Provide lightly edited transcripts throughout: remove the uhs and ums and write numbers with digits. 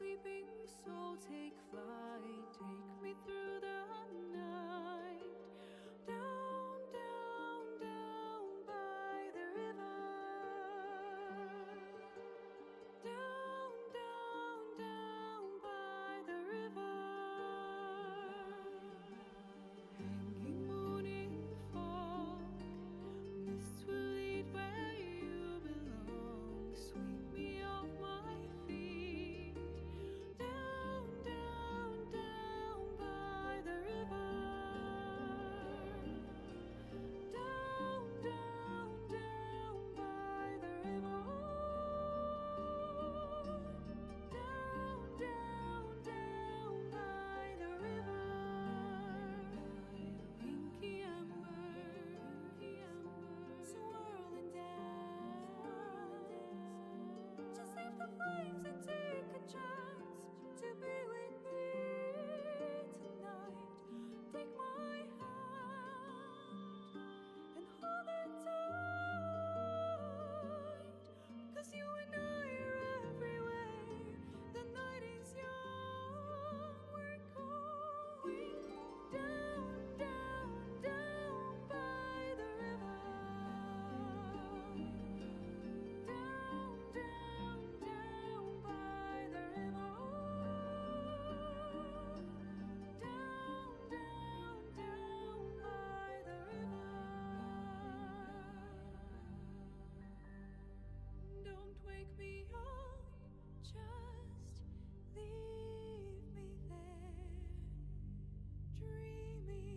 sleeping soul, take flight, take me through the night. Down, down, down by the river. Down, down, down by the river. Hanging moon in fog, mists will lead where you belong. Sweep me off my feet. Down, down, down by the river. Down, down, down by the river. Down, down, down by the river. Pinky amber, swirling down. Just leave the flames and take a chance to be with me tonight. Take my hand and hold it tight, 'cause you and I are everywhere. The night is young, we're going down, down, down by the river. Down, down, down by the river. Down, down, down by the river. Don't wake me up, just leave me there, dreaming.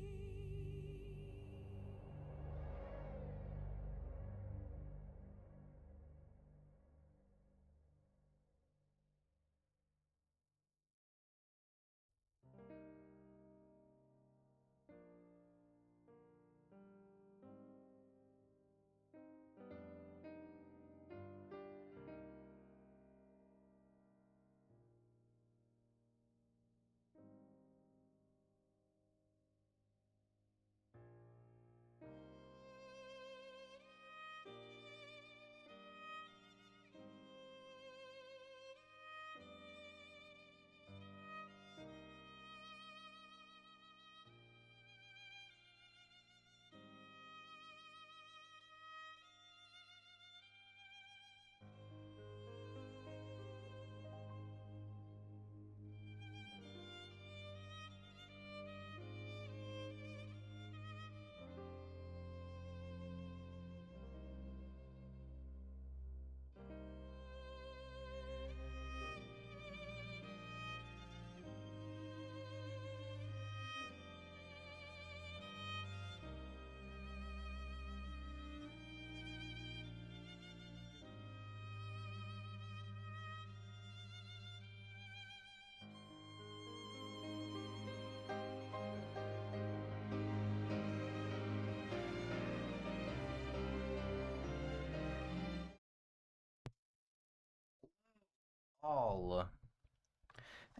All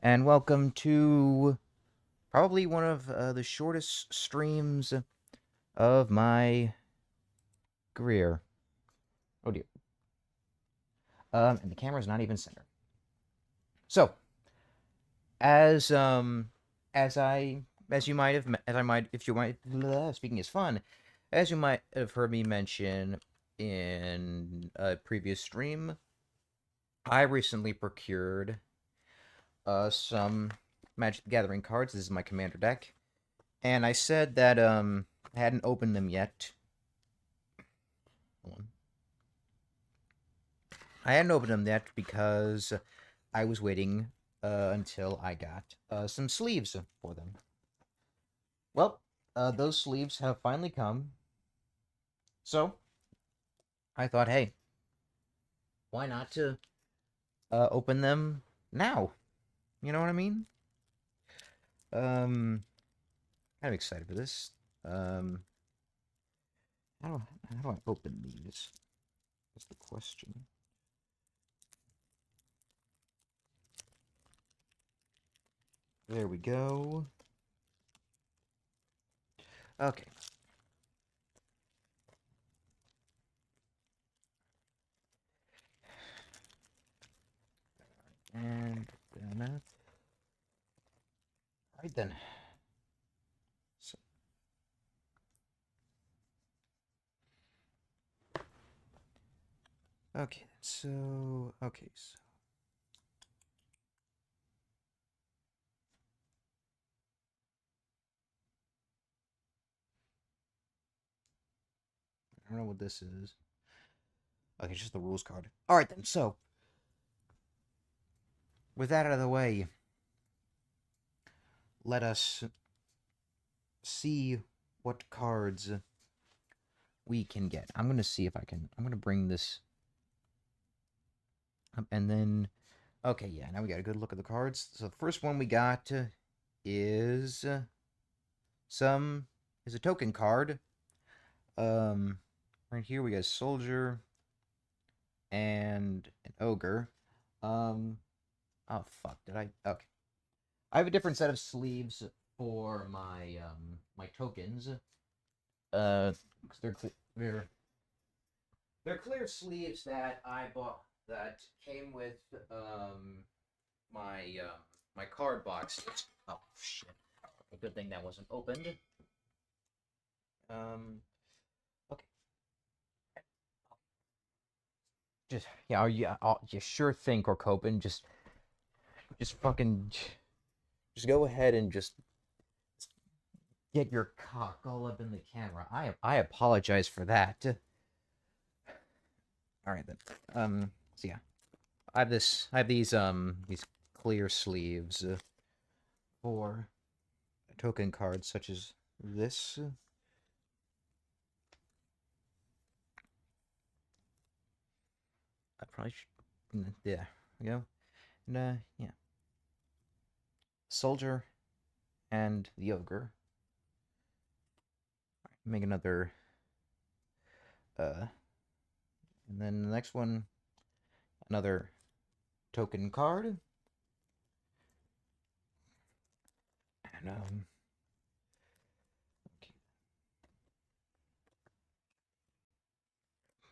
and welcome to probably one of the shortest streams of my career. Oh dear. And the camera's not even centered. So, as as I as you might have as I might if you might speaking is fun, as you might have heard me mention in a previous stream, I recently procured some Magic the Gathering cards. This is my commander deck. And I said that I hadn't opened them yet. Hold on. I hadn't opened them yet because I was waiting until I got some sleeves for them. Well, those sleeves have finally come. So I thought, hey, why not to open them now? You know what I mean? I'm excited for this. How do I open these? That's the question. There we go. Okay. And then. So, okay, so okay, so I don't know what this is. Okay, just the rules card. All right then. So with that out of the way, let us see what cards we can get. I'm gonna see if I can. I'm gonna bring this up, and then okay, yeah. Now we got a good look at the cards. So the first one we got is some is a token card. Right here we got a soldier and an ogre. Oh fuck, did I? Okay, I have a different set of sleeves for my my tokens. 'Cause they're clear sleeves that I bought that came with my my card box. Oh shit! A good thing that wasn't opened. Um, okay. Just yeah, you sure think, or Copen, just fucking just go ahead and just get your cock all up in the camera. I apologize for that. All right then. So yeah, I have these clear sleeves for token cards such as this. I probably should. Yeah, you know, and yeah, soldier and the ogre. Make another. And then the next one, another token card. And okay.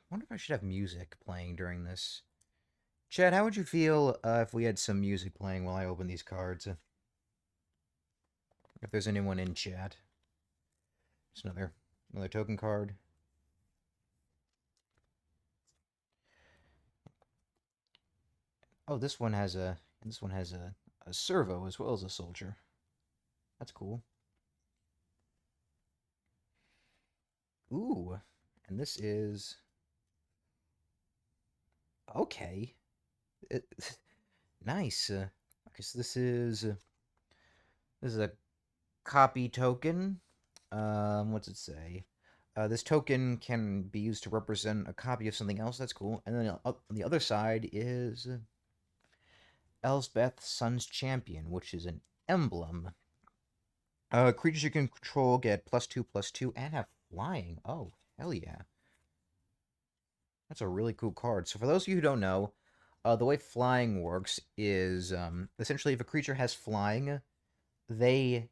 I wonder if I should have music playing during this. Chad, how would you feel if we had some music playing while I open these cards? If there's anyone in chat. Just another token card. Oh, this one has a servo as well as a soldier. That's cool. Ooh, and this is okay. It, nice. Okay, so this is a copy token. What's it say? This token can be used to represent a copy of something else. That's cool. And then on the other side is Elsbeth, Sun's Champion, which is an emblem. Creatures you can control get +2/+2 and have flying. Oh, hell yeah. That's a really cool card. So for those of you who don't know, the way flying works is essentially if a creature has flying, they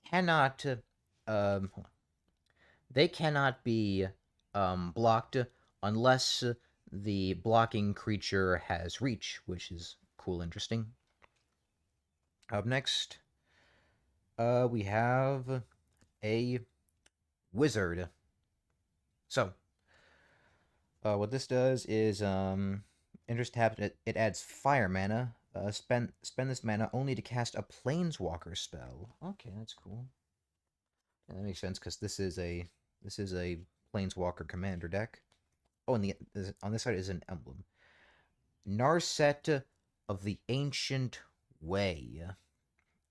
cannot um, they cannot be blocked unless the blocking creature has reach, which is cool, interesting. Up next, we have a wizard. So, what this does is, interest tapped, it adds fire mana. Spend this mana only to cast a planeswalker spell. Okay, that's cool. Yeah, that makes sense because this is a planeswalker commander deck. Oh, and on this side is an emblem. Narset of the Ancient Way.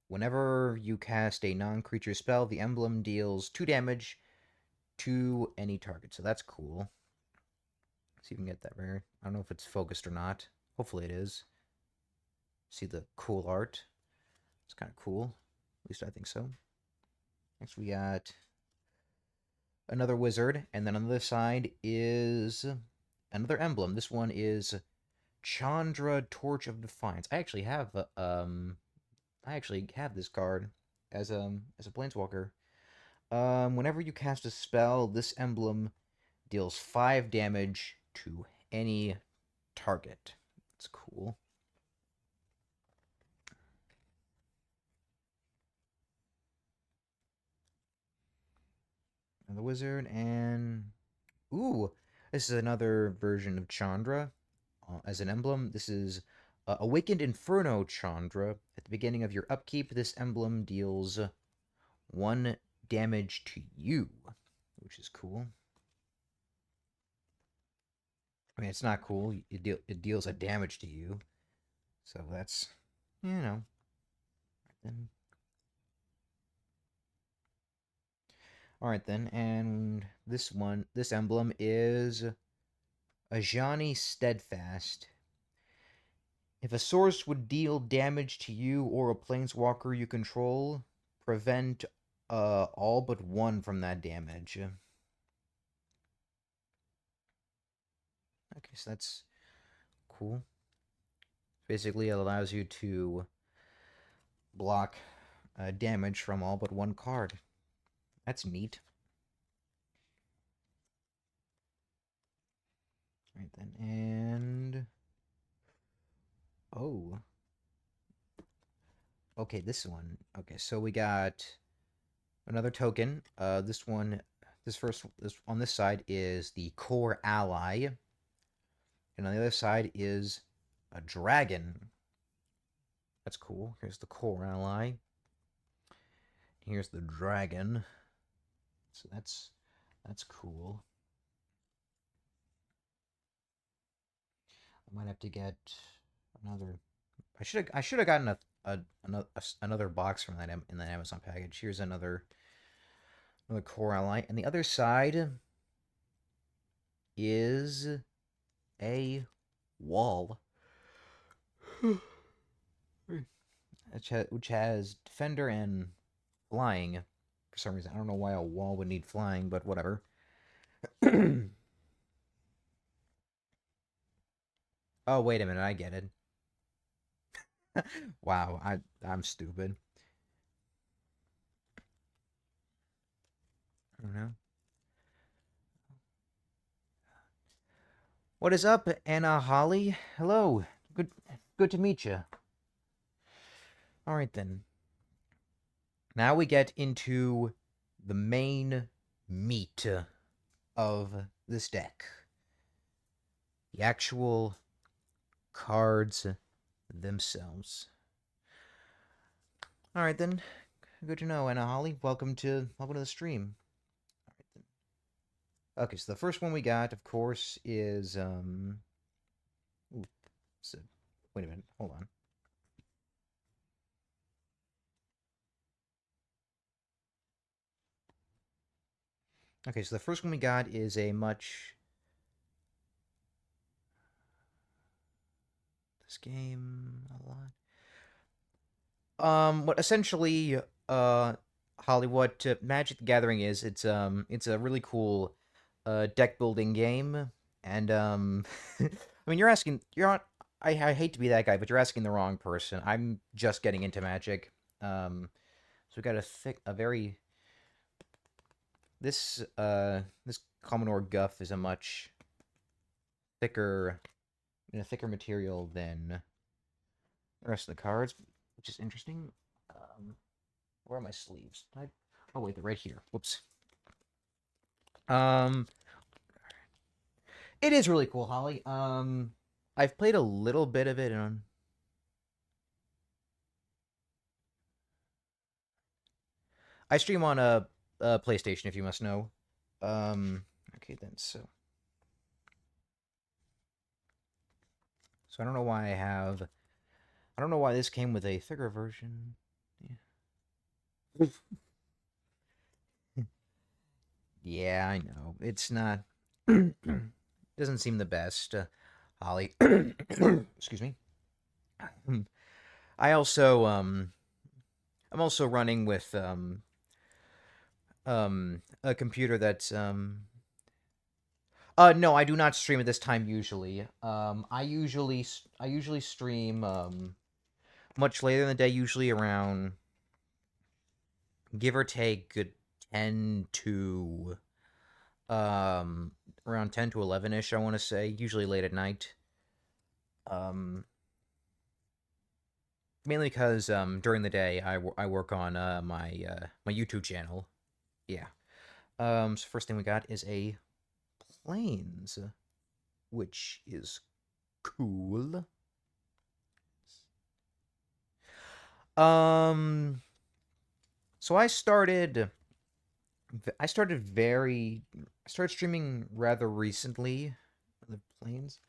Whenever you cast a non-creature spell, the emblem deals 2 damage to any target. So that's cool. See if we can get that rare. I don't know if it's focused or not. Hopefully it is. See the cool art. It's kind of cool. At least I think so. Next we got another wizard, and then on the other side is another emblem. This one is Chandra, Torch of Defiance. I actually have this card as a planeswalker. Whenever you cast a spell, this emblem deals 5 damage to any target. It's cool. the wizard, and ooh, this is another version of Chandra as an emblem. This is Awakened Inferno Chandra. At the beginning of your upkeep, this emblem deals 1 damage to you, which is cool. I mean, it's not cool. It deals a damage to you, so that's, you know. Then, all right then, and this emblem is Ajani Steadfast. If a source would deal damage to you or a planeswalker you control, prevent all but 1 from that damage. Okay, so that's cool. Basically, it allows you to block damage from all but 1 card. That's neat. Right then, and oh, okay, this one. Okay, so we got another token. This on this side is the core ally, and on the other side is a dragon. That's cool. Here's the core ally. Here's the dragon. So that's cool. I might have to get another. I should have gotten another box from that in that Amazon package. Here's another core ally, and the other side is a wall, which has defender and flying. For some reason, I don't know why a wall would need flying, but whatever. Oh, wait a minute, I get it. Wow, I'm stupid. I don't know. What is up, Anna Holly? Hello. Good to meet you. All right then. Now we get into the main meat of this deck. The actual cards themselves. All right then. Good to know, Anna Holly. Welcome to the stream. All right then. Okay, so the first one we got, of course, is ooh, so, wait a minute. Hold on. Okay, so the first one we got is a much. This game a lot. What essentially, Holly, what Magic the Gathering is? It's a really cool, deck building game, and I mean, you're not. I hate to be that guy, but you're asking the wrong person. I'm just getting into Magic. So we got a very this Commodore Guff is a much thicker material than the rest of the cards, which is interesting. Where are my sleeves? Oh wait, they're right here. Whoops. Um, it is really cool, Holly. I've played a little bit of it on. I stream on a PlayStation, if you must know. Okay then. So I don't know why I have. I don't know why this came with a thicker version. Yeah. Yeah, I know. It's not. Doesn't seem the best, Holly. Excuse me. I also I'm also running with a computer that's no, I do not stream at this time usually. I usually stream much later in the day, usually around, give or take, good 10 to around 10 to 11ish, I want to say, usually late at night. Mainly because during the day I work on my YouTube channel. Yeah. So first thing we got is a planes, which is cool. Um, so I started streaming rather recently. The planes.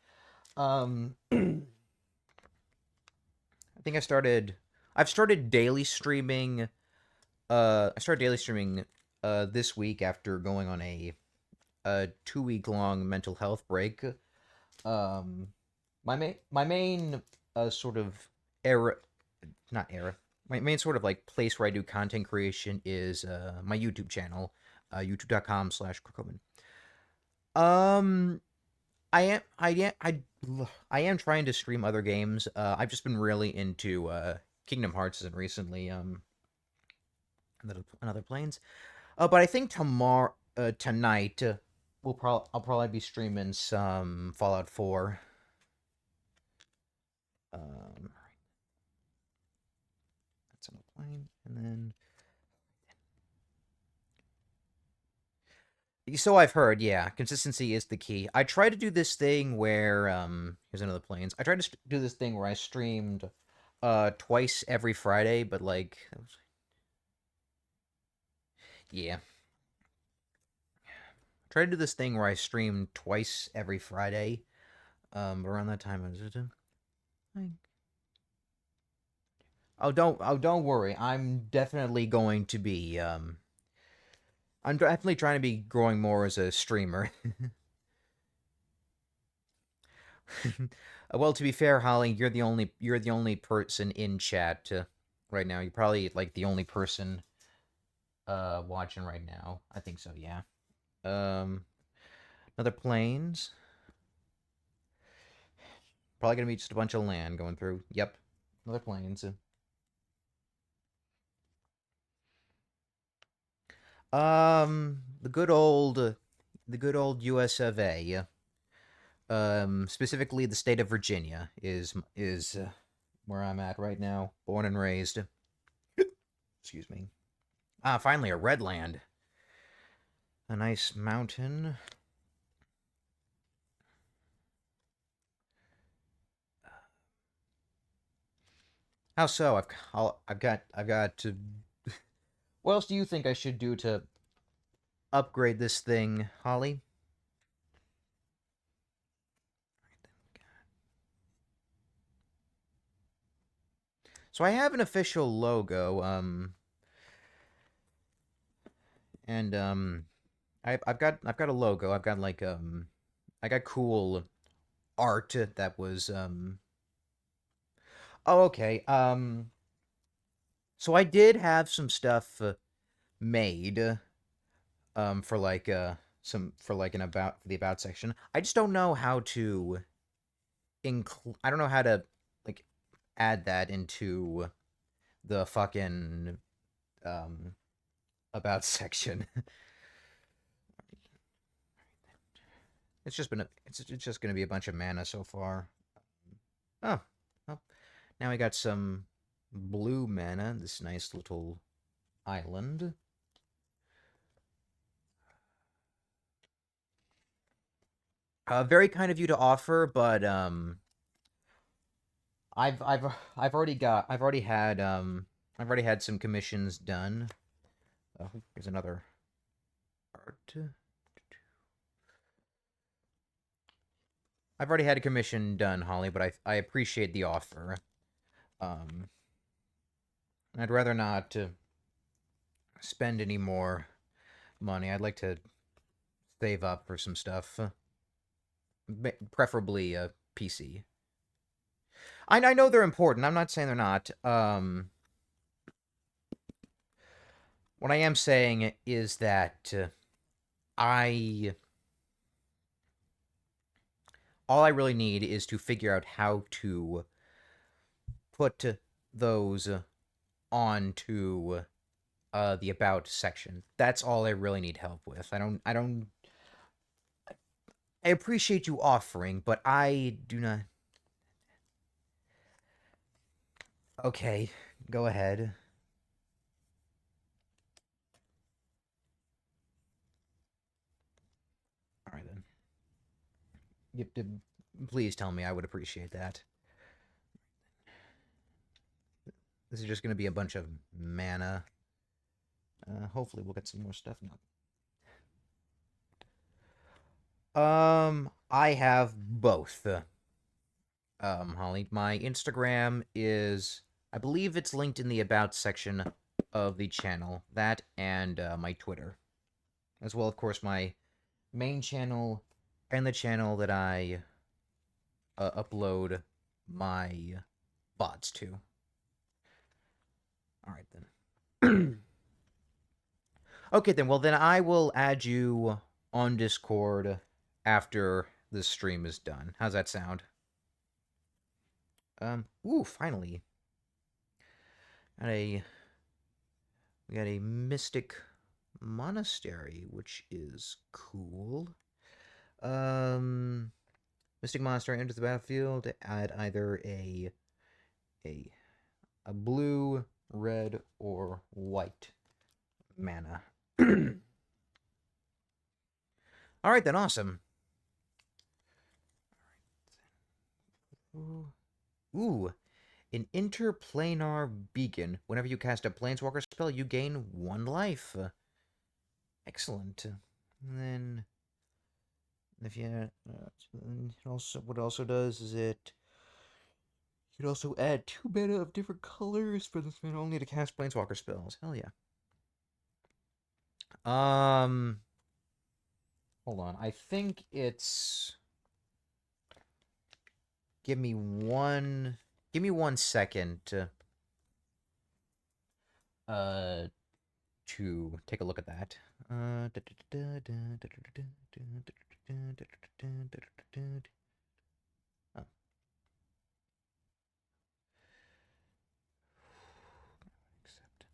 I think I've started daily streaming. I started daily streaming this week after going on a 2 week long mental health break. Um, my main sort of era, not era. My main sort of like place where I do content creation is my YouTube channel, youtube.com/Kirkhoman. Um, I am trying to stream other games. I've just been really into Kingdom Hearts and recently another planes. But I think tonight I'll probably be streaming some Fallout 4. Um, that's on a plane, and then so I've heard. Yeah, consistency is the key. I try to do this thing where here's another planes. I tried to do this thing where I streamed twice every Friday, but like yeah, try to do this thing where I stream twice every Friday. Around that time, I was like, don't worry. I'm definitely trying to be growing more as a streamer. Well, to be fair, Holly, you're the only person in chat right now. You're probably like the only person watching right now. I think so. Yeah. Um, Another planes. Probably gonna be just a bunch of land going through. Yep. Another planes. The good old U.S. of A. Specifically the state of Virginia is where I'm at right now. Born and raised. Excuse me. Ah, finally a red land. A nice mountain. How so? I've got to. What else do you think I should do to upgrade this thing, Holly? So I have an official logo, and I've got a logo. I've got like I got cool art that was Oh, okay. So I did have some stuff made for like some for like an about for the about section. I just don't know how to include. I don't know how to like add that into the fucking um about section. It's just gonna be a bunch of mana so far. Oh, well, now we got some blue mana. This nice little island. Very kind of you to offer, but I've already had some commissions done. Here's another art. I've already had a commission done, Holly, but I appreciate the offer. Um, I'd rather not spend any more money. I'd like to save up for some stuff, preferably a PC. I know they're important. I'm not saying they're not. What I am saying is that I all I really need is to figure out how to put those onto the about section. That's all I really need help with. I appreciate you offering, but I do not. Okay, go ahead. Please tell me. I would appreciate that. This is just going to be a bunch of mana. Hopefully we'll get some more stuff now. I have both. Holly, my Instagram is, I believe it's linked in the About section of the channel. That and my Twitter, as well, of course, my main channel and the channel that I upload my bots to. All right then. Okay then. Well then, I will add you on Discord after the stream is done. How's that sound? Ooh, finally. We got a mystic monastery, which is cool. Mystic monastery enters the battlefield at either a blue, red, or white mana. All right then, awesome. Ooh, an interplanar beacon. Whenever you cast a planeswalker spell, you gain 1 life. Excellent. And then, if you also, what it also does is it you can also add 2 mana of different colors for this mana only to cast planeswalker spells. Hell yeah. Hold on. I think it's. Give me one second to take a look at that. Oh. Accept.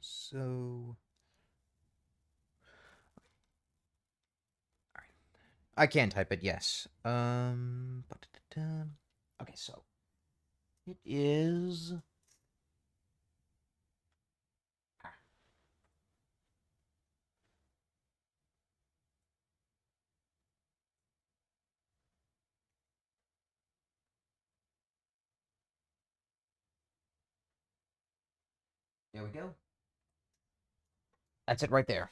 So I can type it, yes. Okay, so it is. There we go. That's it right there.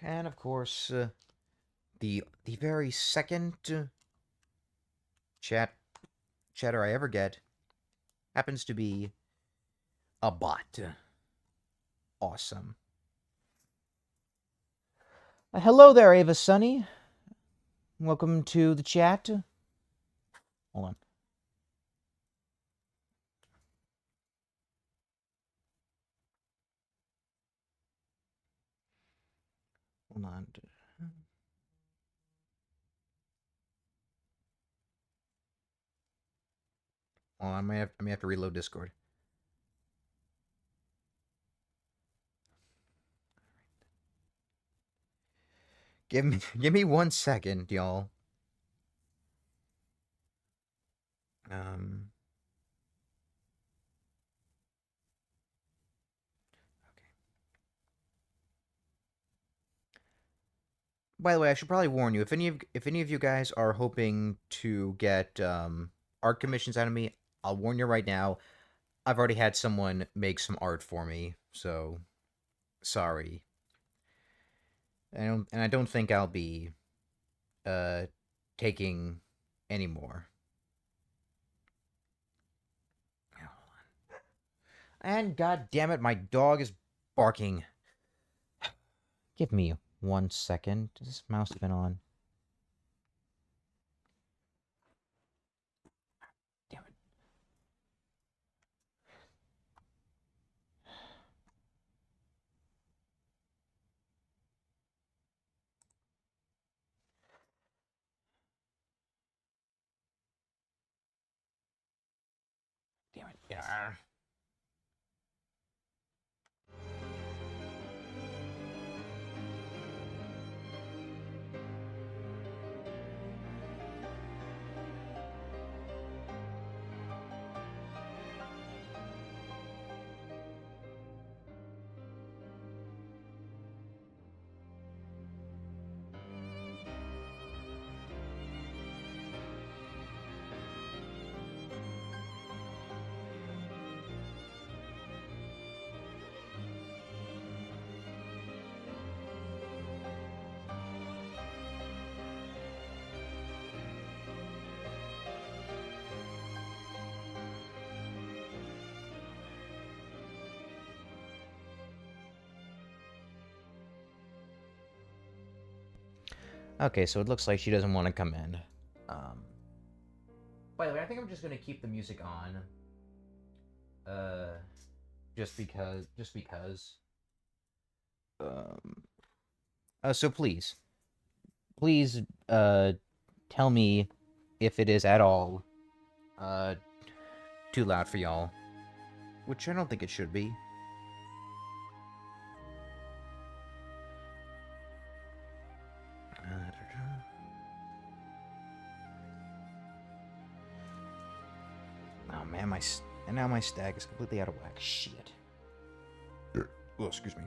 And of course, the very second chatter I ever get happens to be a bot. Awesome. Hello there, Ava Sunny. Welcome to the chat. Hold on. Hold on. Hold on, I may have to reload Discord. Give me 1 second, y'all. Okay. By the way, I should probably warn you, if any of you guys are hoping to get art commissions out of me, I'll warn you right now. I've already had someone make some art for me, so sorry. And I don't think I'll be taking any more. And god damn it, my dog is barking. Give me 1 second. Does this mouse been on? Damn it. Damn it. Yeah. Okay, so it looks like she doesn't want to come in. By the way, I think I'm just gonna keep the music on. Just because. So please, tell me if it is at all, too loud for y'all. Which I don't think it should be. Oh man, and now my stag is completely out of whack. Shit. Oh, excuse me.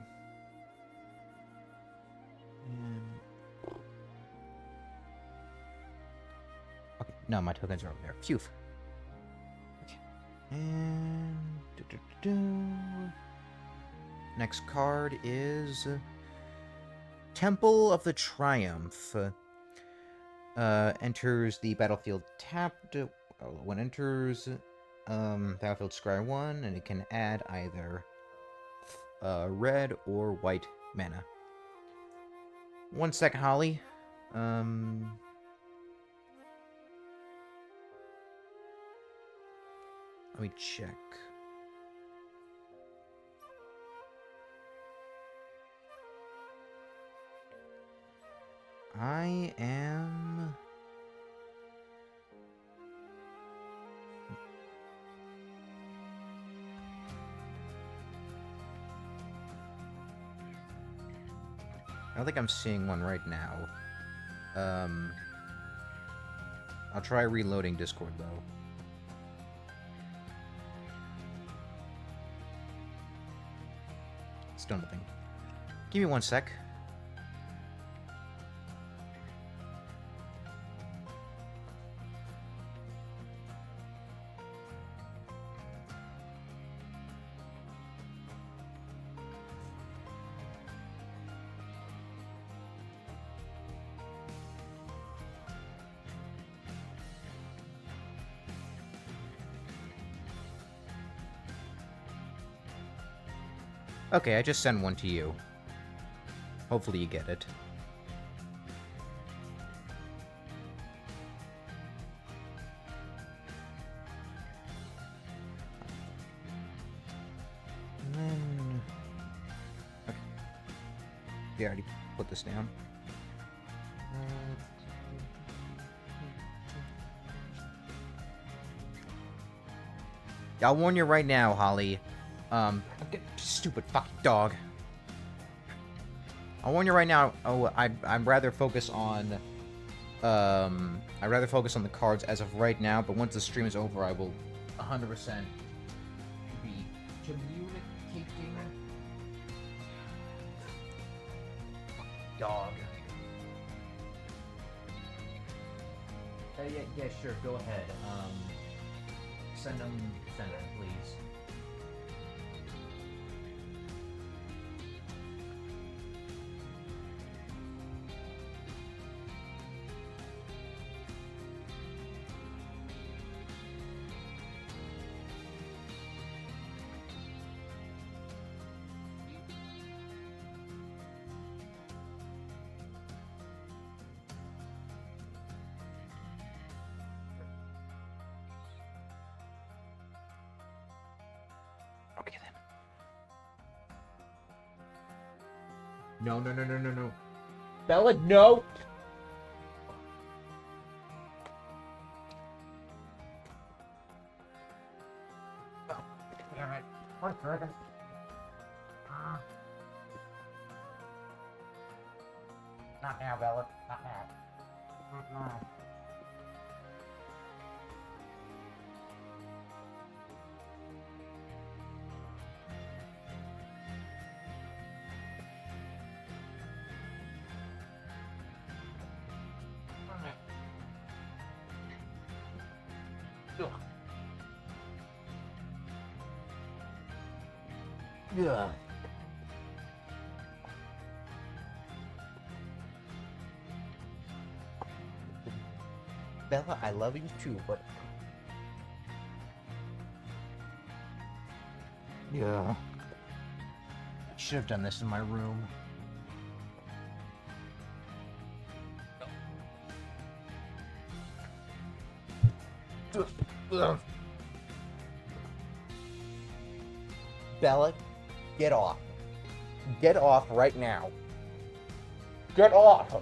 Okay, no, my tokens are over there. Phew. Okay. And next card is Temple of the Triumph. Enters the battlefield tapped. When enters battlefield, scry 1, and it can add either red or white mana. 1 sec, Holly. Let me check. I am... I don't think I'm seeing one right now. I'll try reloading Discord, though. Still nothing. Give me 1 sec. Okay, I just sent one to you. Hopefully you get it. And then... Okay. They already put this down. I'll warn you right now, Holly. Stupid fucking dog. I'll warn you right now. I'd rather focus on. I'd rather focus on the cards as of right now. But once the stream is over, I will 100% be communicating. Dog. Yeah, sure. Go ahead. Send them, please. Okay then. No. Bella, no! Oh, damn it. One second. Not now, Bella. Not now. Not now. Yeah. Bella, I love you too, but yeah, I should have done this in my room. Bella, get off. Get off right now. Get off.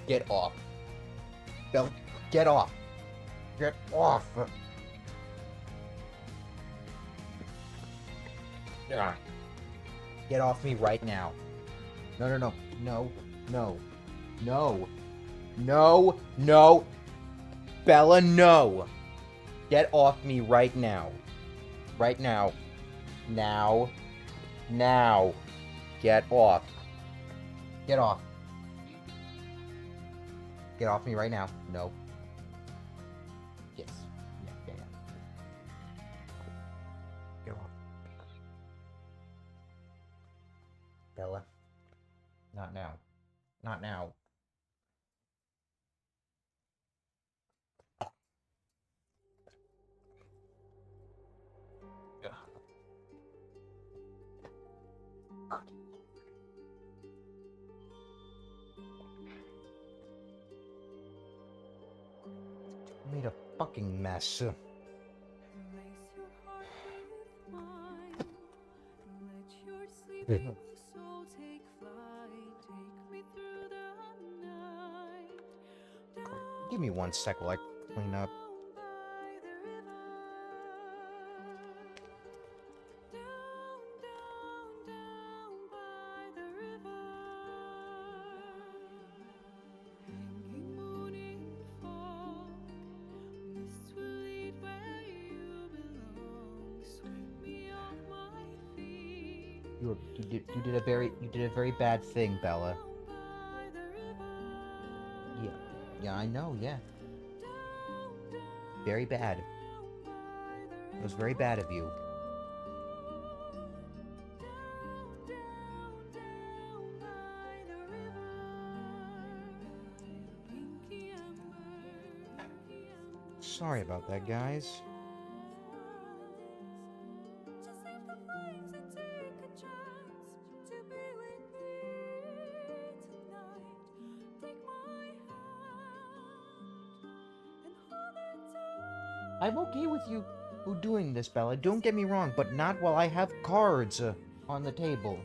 Get off. Bella, get off. Get off. Get off me right now. No, no, no. No, no. No. No, no. Bella, no. Get off me right now. Right now. Now. Now. Get off. Get off. Get off me right now. No. Yes. Yeah, yeah, yeah. Get off. Bella. Not now. Not now. Made a fucking mess. Place your heart with mine. Let your sleeping soul take flight. Take me through the night. Down Give me 1 sec while I clean up. by the river. Down by the river. Hanging moon in fog. Mist will lead where you belong. Sweep me off my feet. You did a very bad thing, Bella. Down by the river. Yeah. Yeah, I know, yeah. Down Very bad. by the It was very bad of you. down by the river. Pinky amber. Sorry about that, guys. Just leave the flames and take a chance to be with me tonight. Take my hand and hold it tight. I'm okay with you doing this, Bella. Don't get me wrong, but not while I have cards on the table.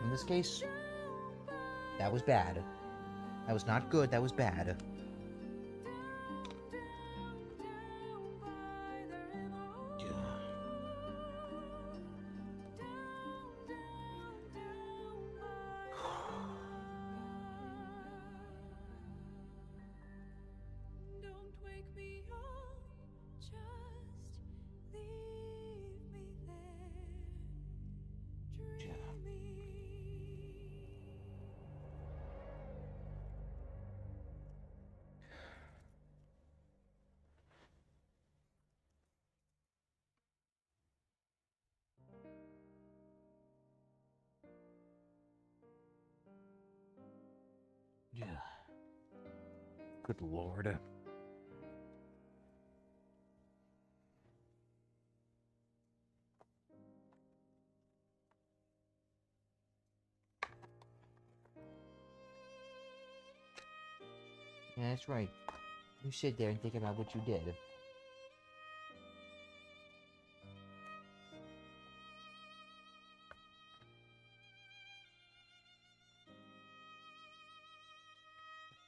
In this case, that was bad. That was not good, that was bad. Don't wake me up, just leave me there, dreaming. Good lord. Yeah, that's right. You sit there and think about what you did.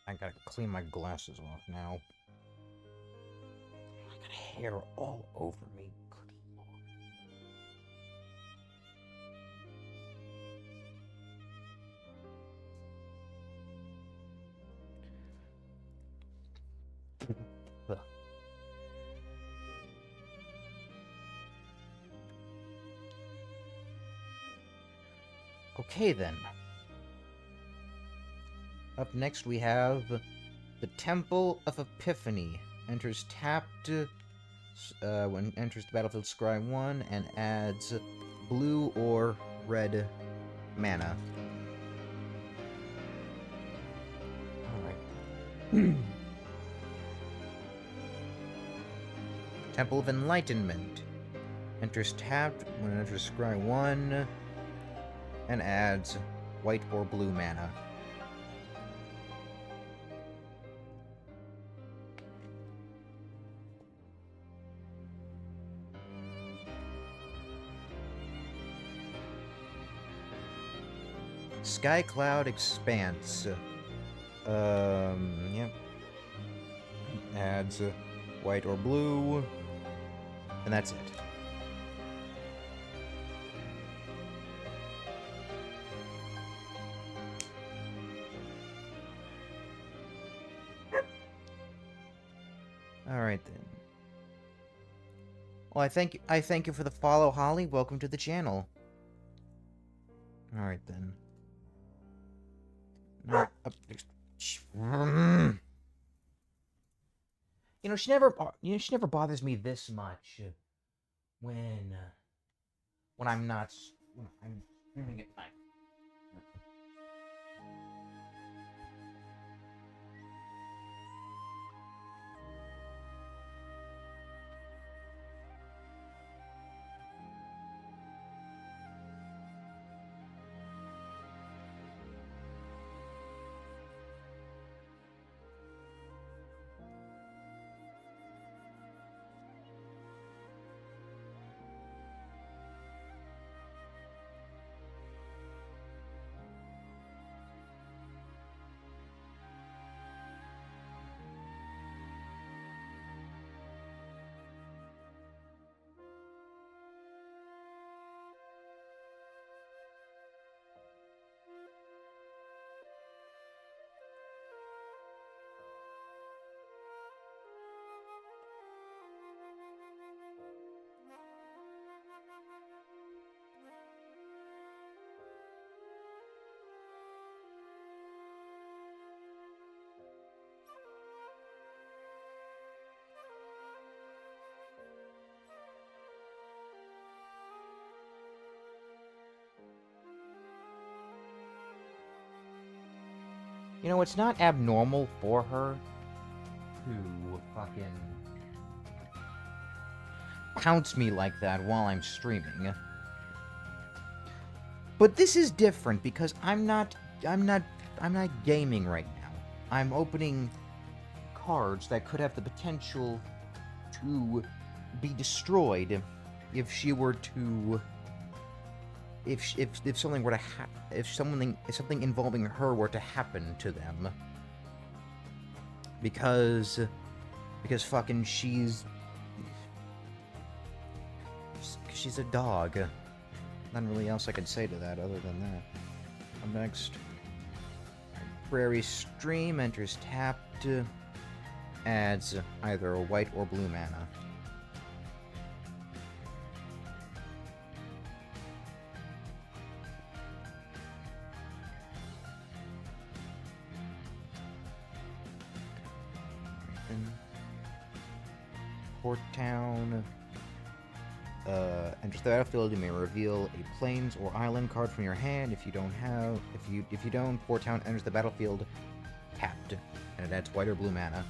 I gotta clean my glasses off now. I got hair all over me. Good lord. Ugh. Okay then. Up next we have the Temple of Epiphany. Enters tapped when enters the battlefield scry 1 and adds blue or red mana. Alright. Temple of Enlightenment. Enters tapped when it enters scry 1. and adds white or blue mana. Sky Cloud Expanse. Yep. Adds white or blue, and that's it. Alright then. Well, I thank you for the follow, Holly. Welcome to the channel. Alright then. Alright, up next. You know, she never bothers me this much when I'm not when I'm streaming at night. You know, it's not abnormal for her to fucking pounce me like that while I'm streaming. But this is different because I'm not gaming right now. I'm opening cards that could have the potential to be destroyed if she were to if something were to if something involving her were to happen to them, because fucking she's a dog. Nothing really else I could say to that other than that. Up next, Prairie Stream enters tapped, adds either a white or blue mana. Port Town enters the battlefield. You may reveal a plains or island card from your hand. If you don't, Port Town enters the battlefield tapped, and it adds white or blue mana.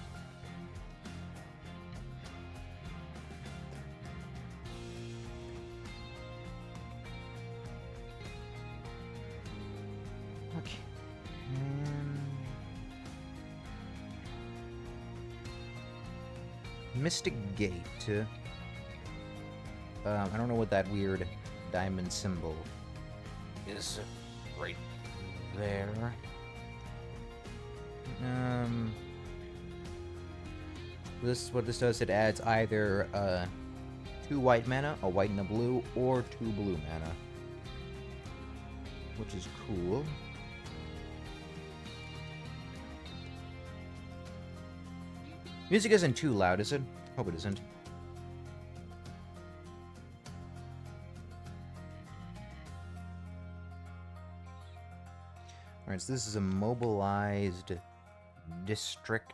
Okay. Mystic Gate. I don't know what that weird diamond symbol is right there. What this does, it adds either 2 white mana, a white and a blue, or 2 blue mana, which is cool. Music isn't too loud, is it? Hope it isn't. Alright, so this is a mobilized district.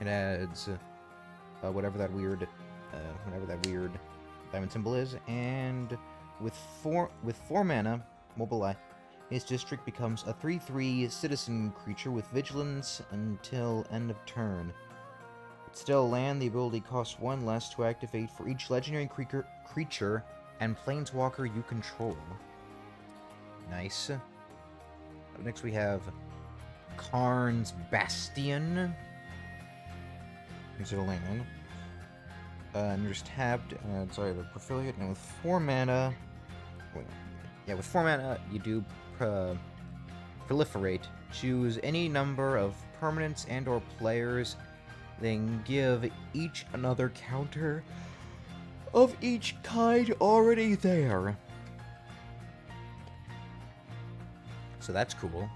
It adds whatever that weird diamond symbol is, and with four mana mobilize, its district becomes a 3/3 citizen creature with vigilance until end of turn. It's still land. The ability costs 1 less to activate for each legendary creature and planeswalker you control. Nice. Up next we have Karn's Bastion. Here's a land. And there's tapped, sorry, the affiliate, and with 4 mana. Wait, yeah, with 4 mana, you do proliferate. Choose any number of permanents and/or players, then give each another counter of each kind already there. So that's cool.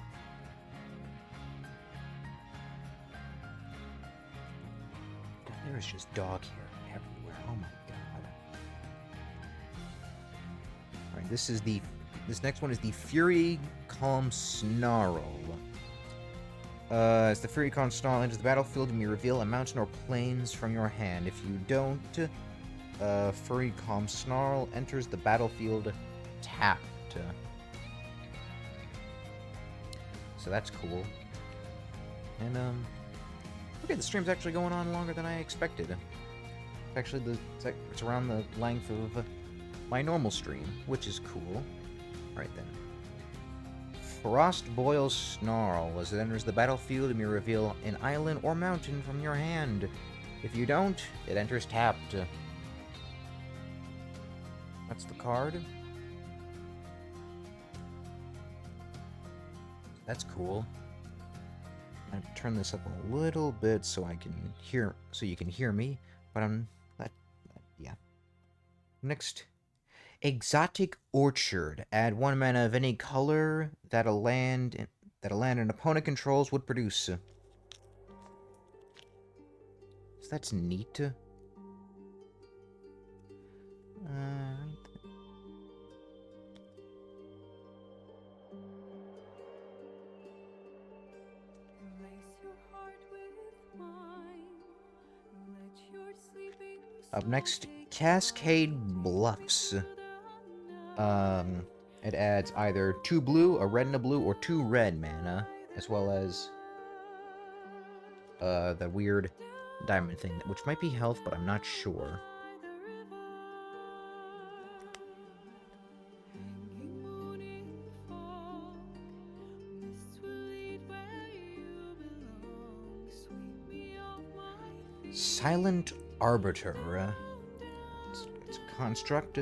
God, there's just dog hair everywhere. Oh my god. Alright, this next one is the Fury Calm Snarl. As the Fury Calm Snarl enters the battlefield, you may reveal a mountain or plains from your hand. If you don't, Fury Calm Snarl enters the battlefield tapped. So that's cool. And, okay, the stream's actually going on longer than I expected. Actually, it's around the length of my normal stream, which is cool. Alright then. Frostboil Snarl. As it enters the battlefield, you may reveal an island or mountain from your hand. If you don't, it enters tapped. That's the card. That's cool. I have to turn this up a little bit so you can hear me. But yeah. Next, Exotic Orchard. Add 1 mana of any color that a land an opponent controls would produce. So that's neat. Up next, Cascade Bluffs. It adds either 2 blue, a red and a blue, or 2 red mana, as well as the weird diamond thing, which might be health, but I'm not sure. Silent Arbiter. It's a construct.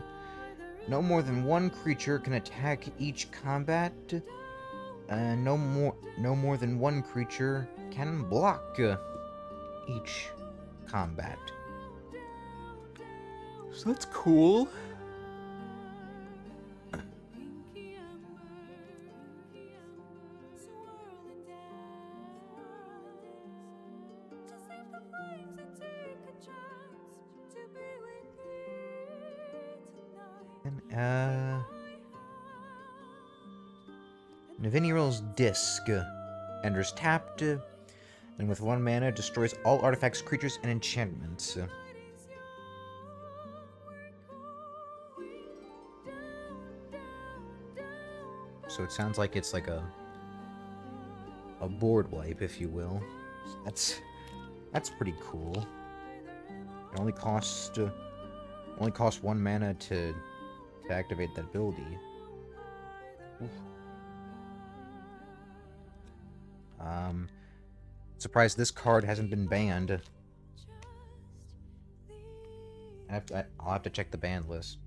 No more than 1 creature can attack each combat. No more than 1 creature can block each combat. So that's cool. Naviniral's Disc enters tapped, and with 1 mana destroys all artifacts, creatures, and enchantments. So it sounds like it's like a board wipe, if you will. That's pretty cool. It only costs 1 mana to activate that ability. Oof. Surprised this card hasn't been banned. I'll have to check the ban list.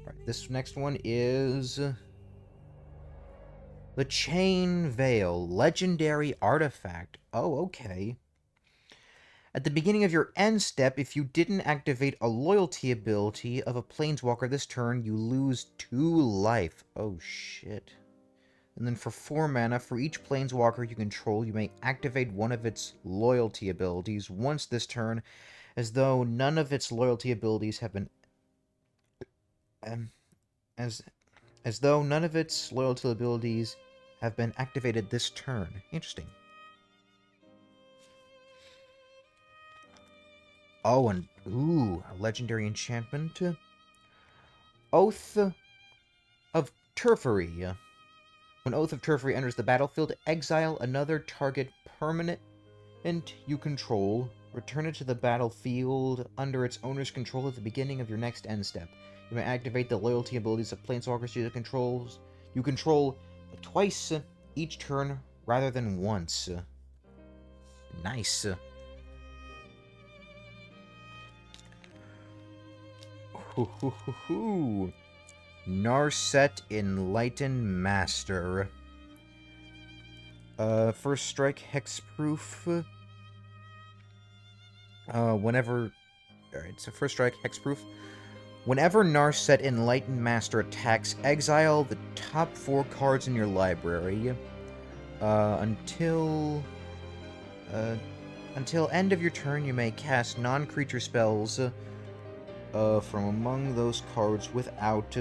Right, this next one is the Chain Veil, legendary artifact. Oh, okay. At the beginning of your end step, if you didn't activate a loyalty ability of a planeswalker this turn, you lose 2 life. Oh, shit. And then for 4 mana, for each planeswalker you control, you may activate one of its loyalty abilities once this turn, as though none of its loyalty abilities have been... as though none of its loyalty abilities have been activated this turn. Interesting. Oh, and ooh, a legendary enchantment. Oath of Turfery. When Oath of Turfery enters the battlefield, exile another target permanent you control Return it to the battlefield under its owner's control at the beginning of your next end step. You may activate the loyalty abilities of planeswalkers you control twice each turn rather than once. Nice. Narset Enlightened Master. First strike hexproof. Alright, so first strike hexproof. Whenever Narset Enlightened Master attacks, exile the top 4 cards in your library. Until end of your turn, you may cast non-creature spells from among those cards without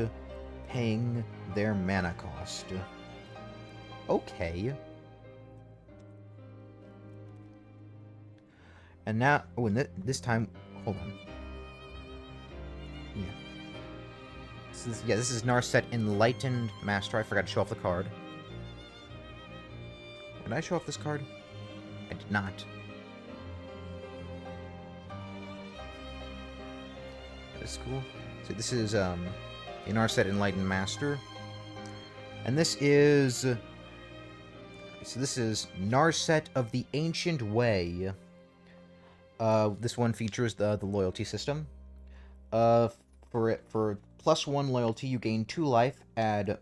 paying their mana cost. Okay. And now, oh, and this time, hold on. Yeah. This is Narset Enlightened Master. I forgot to show off the card. Did I show off this card? I did not. That is cool. So this is the Narset Enlightened Master. And this is... So this is Narset of the Ancient Way. This one features the loyalty system. For +1 loyalty, you gain 2 life, add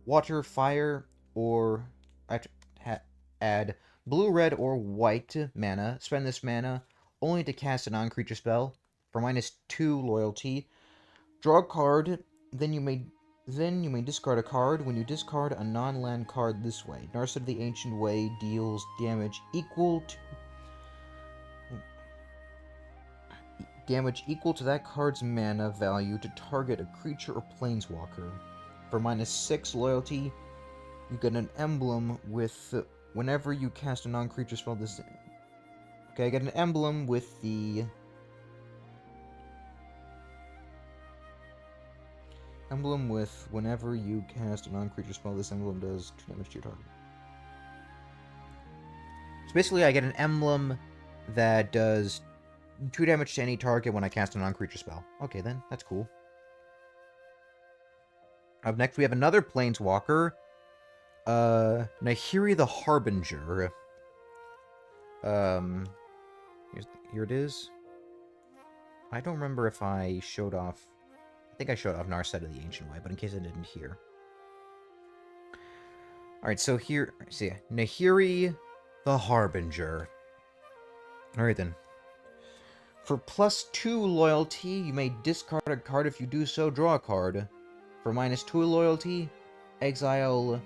water, fire, or add blue, red, or white mana. Spend this mana only to cast a non-creature spell. For -2 loyalty, draw a card. Then you may discard a card. When you discard a non-land card this way, Narset of the Ancient Way deals damage equal to that card's mana value to target a creature or planeswalker. For -6 loyalty, you get an emblem with whenever you cast a non-creature spell this... Okay, I get an emblem with the... Emblem with whenever you cast a non-creature spell, this emblem does 2 damage to your target. So basically, I get an emblem that does 2 damage to any target when I cast a non-creature spell. Okay, then. That's cool. Up next, we have another Planeswalker. Nahiri the Harbinger. Here it is. I don't remember if I showed off... I think I showed off Narset of the Ancient Way, but in case I didn't here. Alright, so here... See, Nahiri the Harbinger. Alright then. For +2 loyalty, you may discard a card. If you do so, draw a card. For -2 loyalty, exile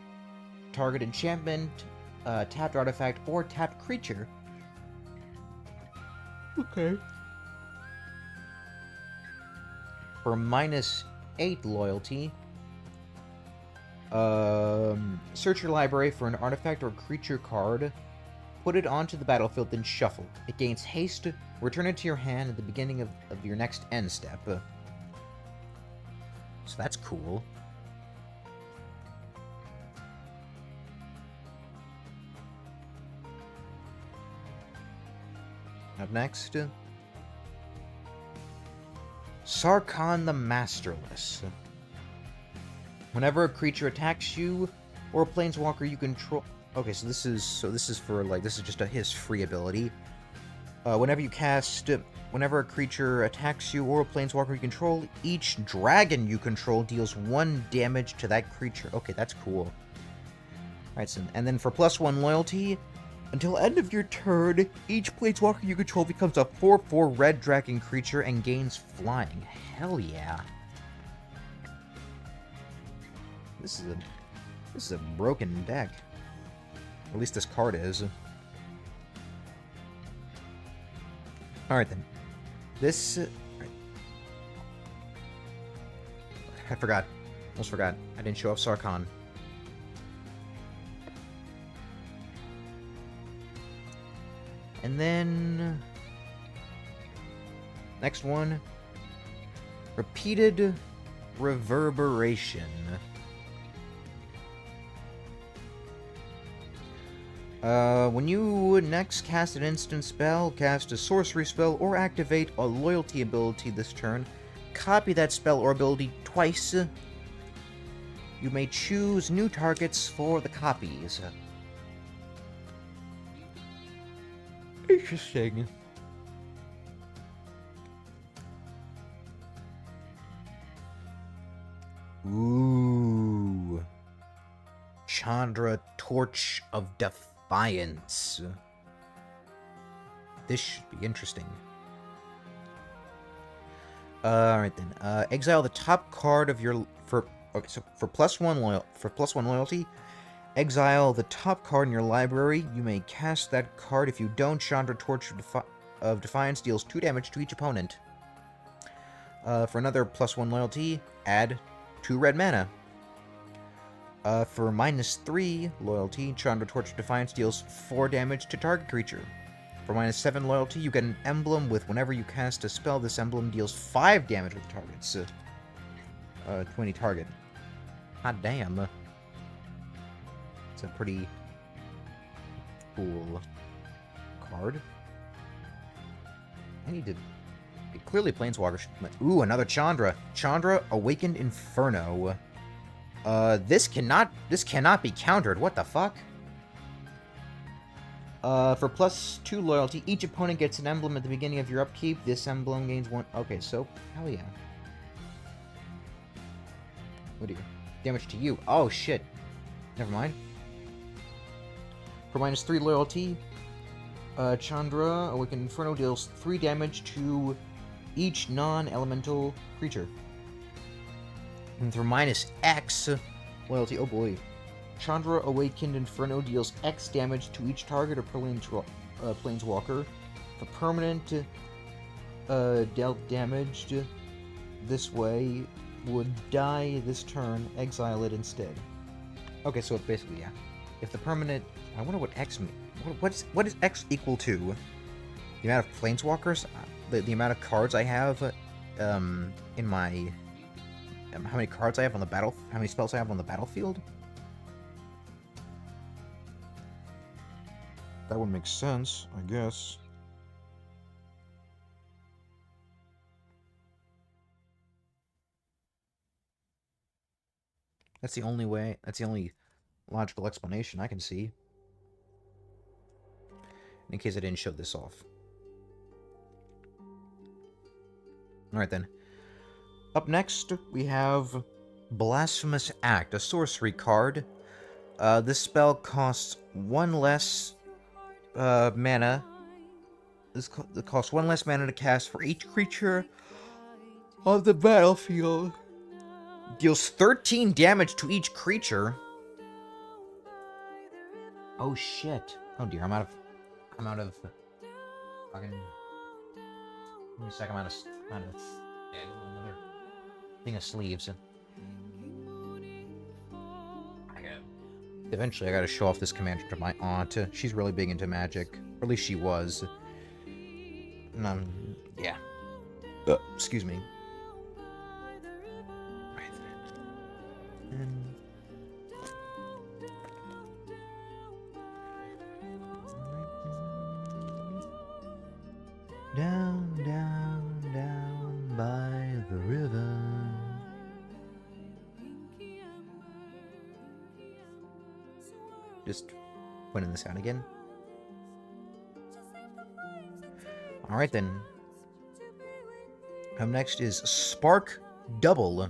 target enchantment, tapped artifact, or tapped creature. Okay. For -8 loyalty, search your library for an artifact or creature card. Put it onto the battlefield, then shuffle. It gains haste. Return it to your hand at the beginning of your next end step. So that's cool. Up next, Sarkhan the Masterless. Whenever a creature attacks you or a planeswalker you control... Okay, so this is for, like, this is just his free ability. Whenever a creature attacks you or a planeswalker you control, each dragon you control deals 1 damage to that creature. Okay, that's cool. Alright, so, and then for +1 loyalty, until end of your turn, each planeswalker you control becomes a 4/4 red dragon creature and gains flying. Hell yeah. This is a broken deck. At least this card is. Alright then. This... I forgot. Almost forgot. I didn't show off Sarkhan. And then... Next one. Repeated Reverberation. When you next cast an instant spell, cast a sorcery spell, or activate a loyalty ability this turn, copy that spell or ability twice. You may choose new targets for the copies. Interesting. Ooh. Chandra Torch of Defiance. This should be interesting. Alright then. Exile the top card of your... For +1 loyalty, exile the top card in your library. You may cast that card. If you don't, Chandra Torch of Defiance deals 2 damage to each opponent. For another +1 loyalty, add 2 red mana. For -3 loyalty, Chandra Torch of Defiance deals 4 damage to target creature. For -7 loyalty, you get an emblem with whenever you cast a spell, this emblem deals 5 damage with the targets. To any target. Hot damn. It's a pretty cool card. I need to... Clearly Planeswalker should... Ooh, another Chandra. Chandra Awakened Inferno. This cannot be countered. What the fuck? For +2 loyalty, each opponent gets an emblem at the beginning of your upkeep. This emblem gains 1... Okay, so... Hell yeah. What do you... Damage to you. Oh, shit. Never mind. For -3 loyalty, Chandra Awakened Inferno deals 3 damage to each non-elemental creature. And for -X loyalty, oh boy. Chandra Awakened Inferno deals X damage to each target or planeswalker. For permanent dealt damage this way would die this turn, exile it instead. Okay, so basically, yeah. If the permanent... I wonder what X means. What is X equal to? The amount of planeswalkers? The amount of cards I have in my... how many cards I have on the battle... How many spells I have on the battlefield? That would make sense, I guess. That's the only way... That's the only logical explanation I can see. In case I didn't show this off. Alright then. Up next, we have Blasphemous Act, a sorcery card. This spell costs 1 less mana. This costs 1 less mana to cast for each creature on the battlefield. Deals 13 damage to each creature. Oh shit. Oh dear, I'm out of fucking... Give me a sec, I'm out of another thing of sleeves. Eventually I gotta show off this commander to my aunt. She's really big into magic. Or at least she was. And yeah. Excuse me. And... Down, down, down by the river. Just pointing this out again. Alright then. Up next is Spark Double.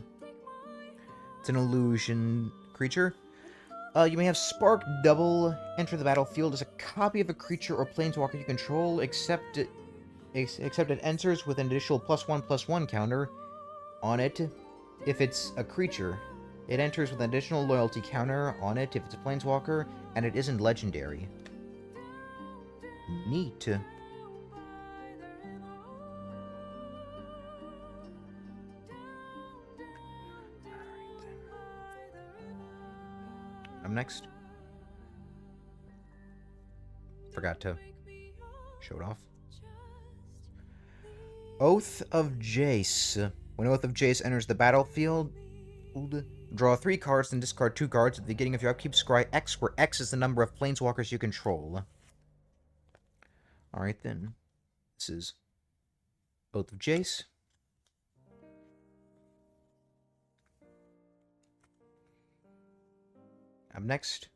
It's an illusion creature. You may have Spark Double enter the battlefield as a copy of a creature or planeswalker you control, except it enters with an additional +1/+1 counter on it if it's a creature. It enters with an additional loyalty counter on it if it's a planeswalker, and it isn't legendary. Neat. I'm next. Forgot to show it off. Oath of Jace. When Oath of Jace enters the battlefield, Draw 3 cards and discard 2 cards at the beginning of your upkeep. Scry X, where X is the number of planeswalkers you control. Alright then. This is Oath of Jace. Up next.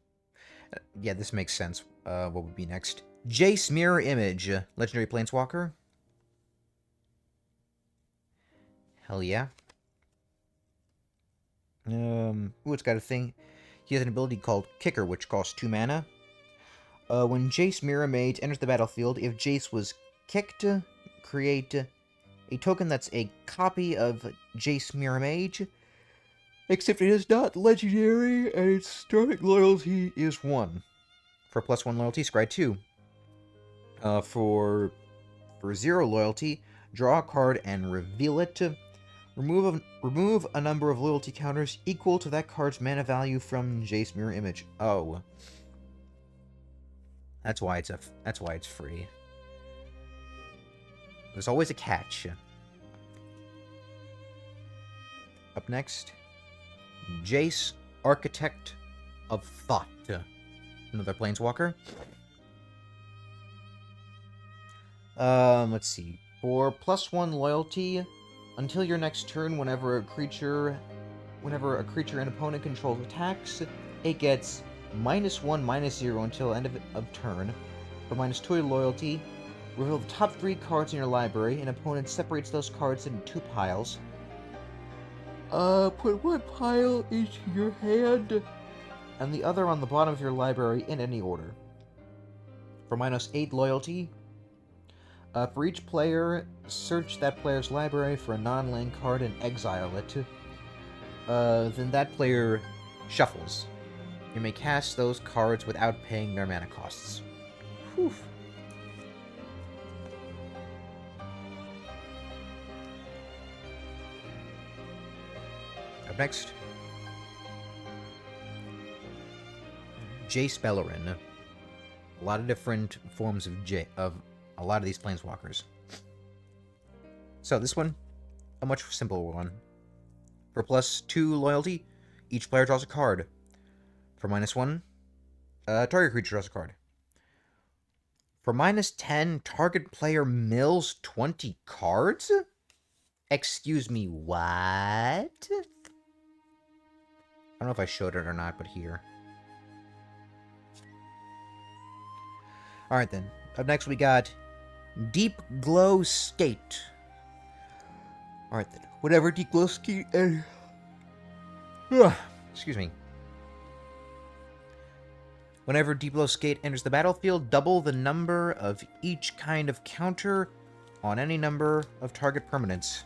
Yeah, this makes sense. What would be next? Jace Mirror Image. Legendary Planeswalker. Hell yeah. Ooh, it's got a thing. He has an ability called Kicker, which costs 2 mana. When Jace Mirror Mage enters the battlefield, if Jace was kicked, create a token that's a copy of Jace Mirror Mage, except it is not legendary, and its starting loyalty is 1. For +1 loyalty, scry 2. For 0 loyalty, draw a card and reveal it. Remove a number of loyalty counters equal to that card's mana value from Jace Mirror Image. Oh. That's why it's free. There's always a catch. Up next, Jace, Architect of Thought. Another Planeswalker. Let's see. For +1 loyalty, until your next turn, whenever a creature an opponent controls attacks, it gets -1/-0 until end of turn. For -2 loyalty, reveal the top 3 cards in your library. An opponent separates those cards into 2 piles. Put one pile into your hand, and the other on the bottom of your library in any order. For -8 loyalty, for each player, search that player's library for a non-land card and exile it. Then that player shuffles. You may cast those cards without paying their mana costs. Whew. Up next, Jace Beleren. A lot of different forms of a lot of these planeswalkers. So this one, a much simpler one. For +2 loyalty, each player draws a card. For -1, target creature draws a card. For -10, target player mills 20 cards? Excuse me, what? I don't know if I showed it or not, but here. Alright then. Up next we got Deep Glow Skate. Alright then. Whatever Deep Glow Skate... excuse me. Whenever Deep Glow Skate enters the battlefield, double the number of each kind of counter on any number of target permanents.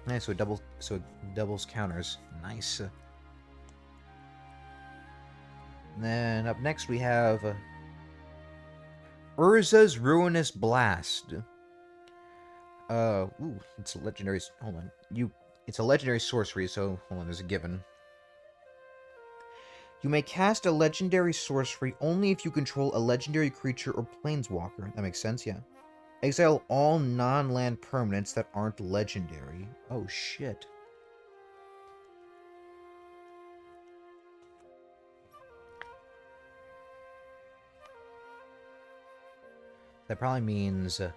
Nice, so it doubles counters. Nice. And then up next we have Urza's Ruinous Blast. Ooh, it's a legendary. Hold on, it's a legendary sorcery. So hold on, there's a given. You may cast a legendary sorcery only if you control a legendary creature or planeswalker. That makes sense, yeah. Exile all non-land permanents that aren't legendary. Oh shit. That probably means the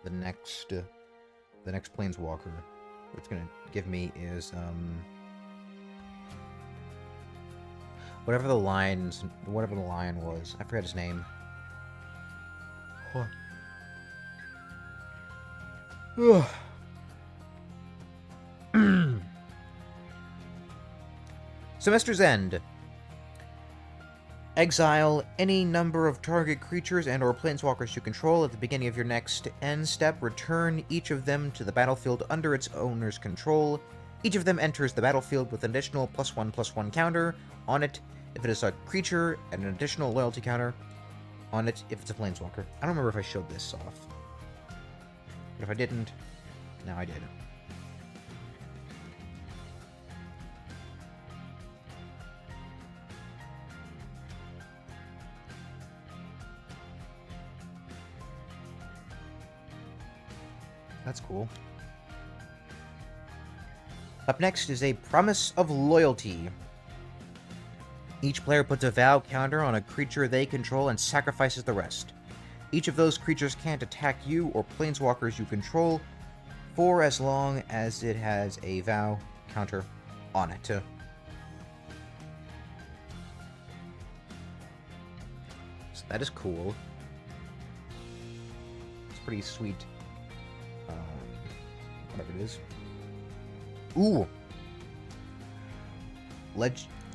next planeswalker it's gonna give me is whatever the lion was. I forgot his name. Semester's End. Exile any number of target creatures and or planeswalkers you control at the beginning of your next end step. Return each of them to the battlefield under its owner's control. Each of them enters the battlefield with an additional +1/+1 counter on it if it is a creature, and an additional loyalty counter on it if it's a planeswalker. I don't remember if I showed this off. But if I didn't, now I did. That's cool. Up next is a Promise of Loyalty. Each player puts a vow counter on a creature they control and sacrifices the rest. Each of those creatures can't attack you or planeswalkers you control for as long as it has a vow counter on it. So that is cool. It's pretty sweet. Whatever it is. Ooh!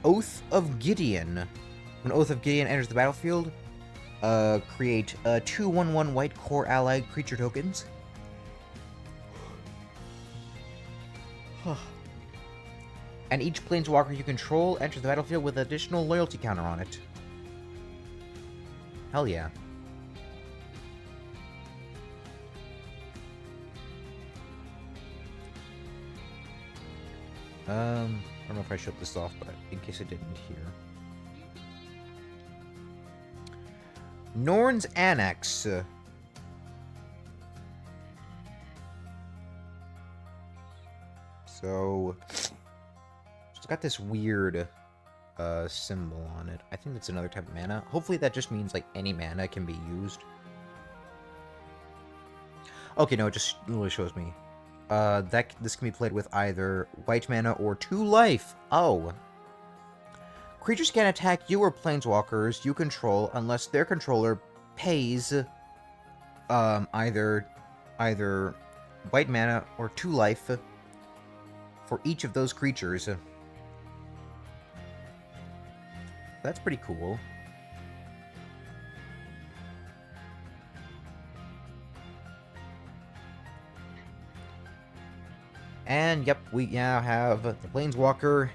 Oath of Gideon. When Oath of Gideon enters the battlefield, create 2/1/1 white core allied creature tokens. And each planeswalker you control enters the battlefield with an additional loyalty counter on it. Hell yeah. I don't know if I shut this off, but in case I didn't hear. Norn's Annex. So, it's got this weird symbol on it. I think that's another type of mana. Hopefully that just means like any mana can be used. Okay, no, it just literally shows me. This can be played with either white mana or 2 life. Oh. Creatures can't attack you or planeswalkers you control unless their controller pays either white mana or 2 life for each of those creatures. That's pretty cool. And yep, we now have the Planeswalker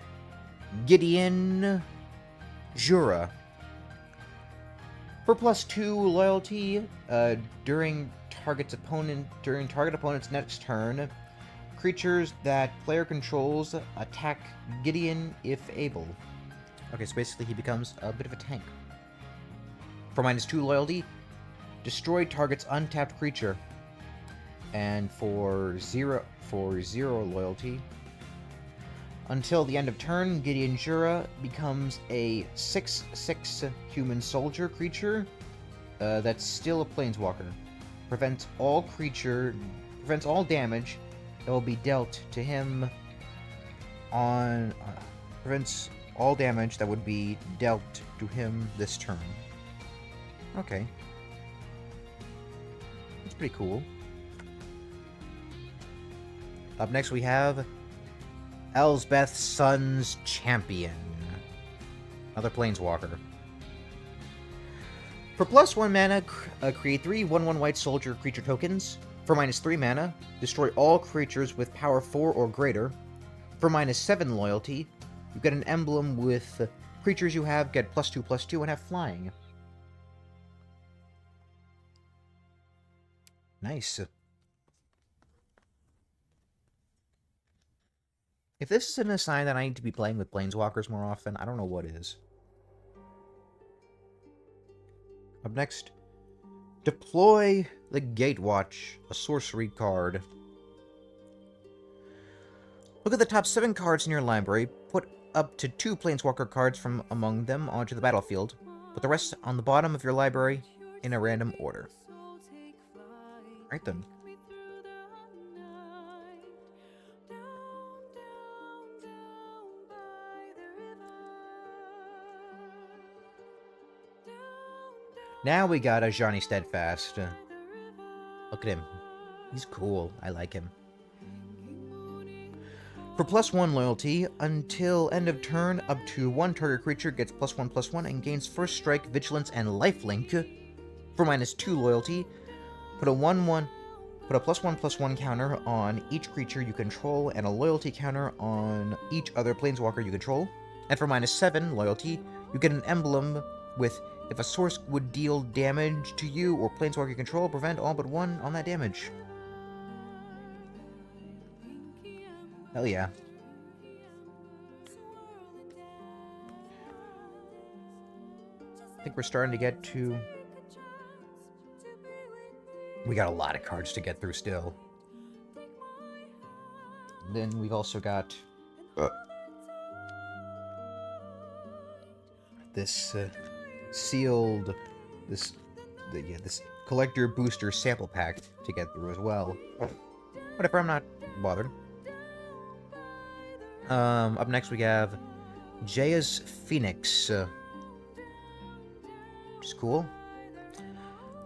Gideon Jura. For +2 loyalty, during target opponent's next turn, creatures that player controls attack Gideon if able. Okay, so basically he becomes a bit of a tank. For -2 loyalty, destroy target's untapped creature. And for zero loyalty, until the end of turn, Gideon Jura becomes a 6/6 human soldier creature that's still a planeswalker. Prevents all damage that will be dealt to him on prevents all damage that would be dealt to him this turn. Okay. That's pretty cool. Up next we have Elspeth Sun's Champion. Another Planeswalker. For +1 mana, create 3 1/1 white soldier creature tokens. For -3 mana, destroy all creatures with power 4 or greater. For -7 loyalty, you get an emblem with creatures you have get +2/+2 and have flying. Nice. If this isn't a sign that I need to be playing with Planeswalkers more often, I don't know what is. Up next, deploy the Gatewatch, a sorcery card. Look at the top 7 cards in your library, put up to 2 Planeswalker cards from among them onto the battlefield. Put the rest on the bottom of your library in a random order. Alright then. Now we got a Johnny Steadfast. Look at him. He's cool. I like him. For +1 loyalty, until end of turn, up to 1 target creature gets +1/+1 and gains first strike, vigilance, and lifelink. For -2 loyalty, put a +1/+1 counter on each creature you control and a loyalty counter on each other planeswalker you control. And for -7 loyalty, you get an emblem with if a source would deal damage to you or planeswalker you control, prevent all but 1 on that damage. Hell yeah. I think we're starting to get to... We got a lot of cards to get through still. then we've also got this sealed, this collector booster sample pack to get through as well. Whatever, I'm not bothered. Up next we have Jaya's Phoenix, which is cool.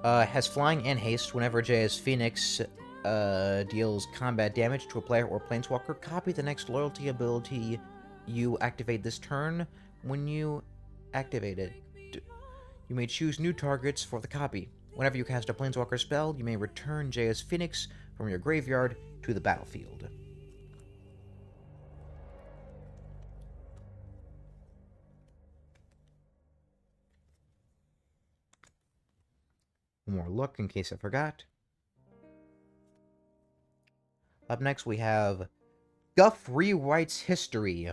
Has flying and haste. Whenever Jaya's Phoenix deals combat damage to a player or planeswalker, copy the next loyalty ability you activate this turn. When you activate it, you may choose new targets for the copy. Whenever you cast a planeswalker spell, you may return Jaya's Phoenix from your graveyard to the battlefield. One more look in case I forgot. Up next we have Guff Rewrites History.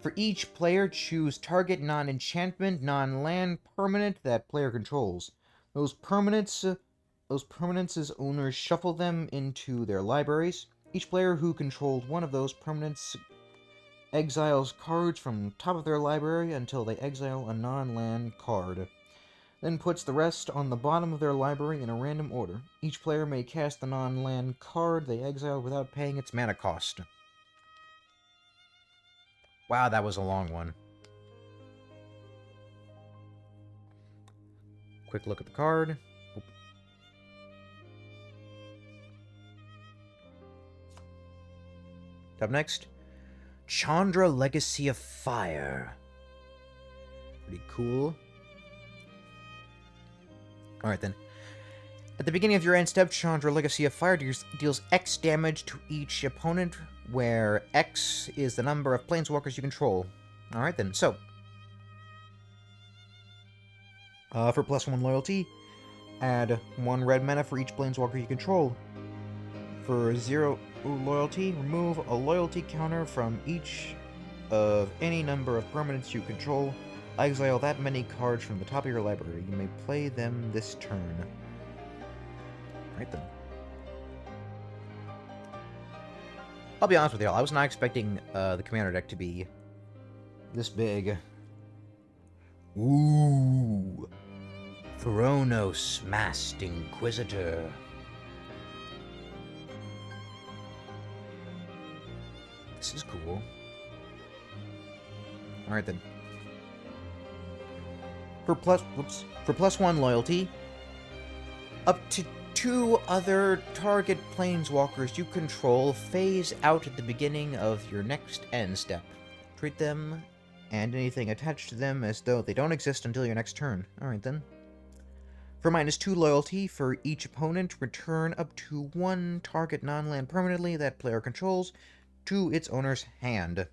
For each player, choose target non-enchantment, non-land permanent that player controls. Those permanents' owners shuffle them into their libraries. Each player who controlled one of those permanents exiles cards from top of their library until they exile a non-land card. Then puts the rest on the bottom of their library in a random order. Each player may cast the non-land card they exiled without paying its mana cost. Wow, that was a long one. Quick look at the card. Up next, Chandra Legacy of Fire. Pretty cool. Alright then. At the beginning of your end step, Chandra Legacy of Fire deals X damage to each opponent, where X is the number of planeswalkers you control. Alright then, so. For +1 loyalty, add 1 red mana for each planeswalker you control. For 0 loyalty, remove a loyalty counter from each of any number of permanents you control. Exile that many cards from the top of your library. You may play them this turn. Right then. I'll be honest with y'all, I was not expecting the Commander deck to be this big. Ooh. Thronos Masked Inquisitor. This is cool. Alright then. For +1 loyalty, up to 2 other target planeswalkers you control phase out at the beginning of your next end step. Treat them and anything attached to them as though they don't exist until your next turn. Alright then. For -2 loyalty, for each opponent, return up to 1 target non-land permanently that player controls to its owner's hand.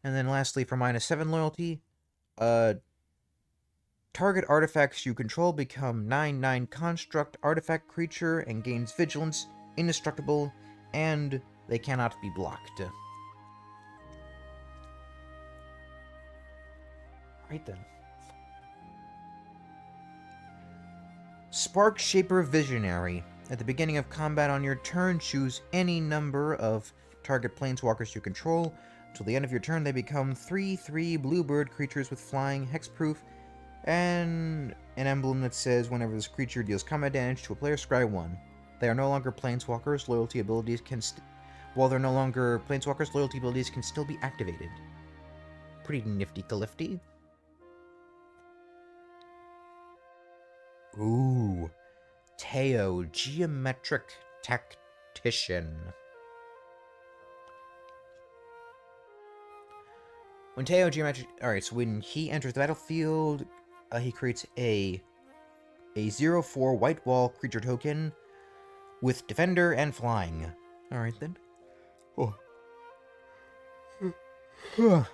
And then lastly, for -7 loyalty, target artifacts you control become 9/9 construct artifact creature and gains vigilance, indestructible, and they cannot be blocked. Right then. Spark Shaper Visionary. At the beginning of combat on your turn, choose any number of target planeswalkers you control. Till the end of your turn, they become 3/3 bluebird creatures with flying, hexproof, and an emblem that says whenever this creature deals combat damage to a player, scry 1. They are no longer planeswalkers. Loyalty abilities can while they're no longer planeswalkers, loyalty abilities can still be activated. Pretty nifty-califty. Ooh. Teo, Geometric Tactician. When Teo Geometric... Alright, so when he enters the battlefield, he creates a 0/4 white wall creature token with Defender and Flying. Alright then. Oh. Why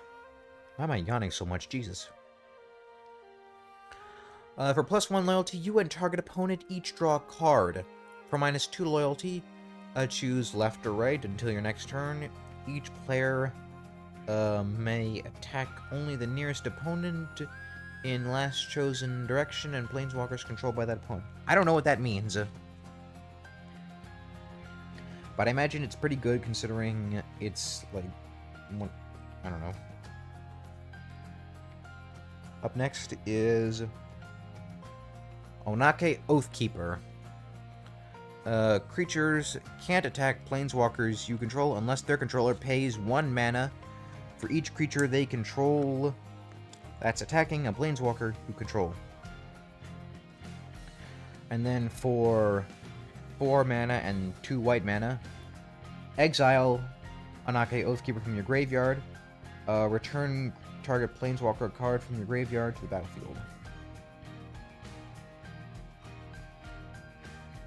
am I yawning so much? Jesus. For +1 loyalty, you and target opponent each draw a card. For -2 loyalty, choose left or right until your next turn. Each player may attack only the nearest opponent in last chosen direction and planeswalkers controlled by that opponent. I don't know what that means. But I imagine it's pretty good considering it's like, I don't know. Up next is Onake Oathkeeper. Creatures can't attack planeswalkers you control unless their controller pays 1 mana for each creature they control that's attacking a planeswalker you control. And then for 4 mana and 2 white mana, exile Onake Oathkeeper from your graveyard. Return target planeswalker card from your graveyard to the battlefield.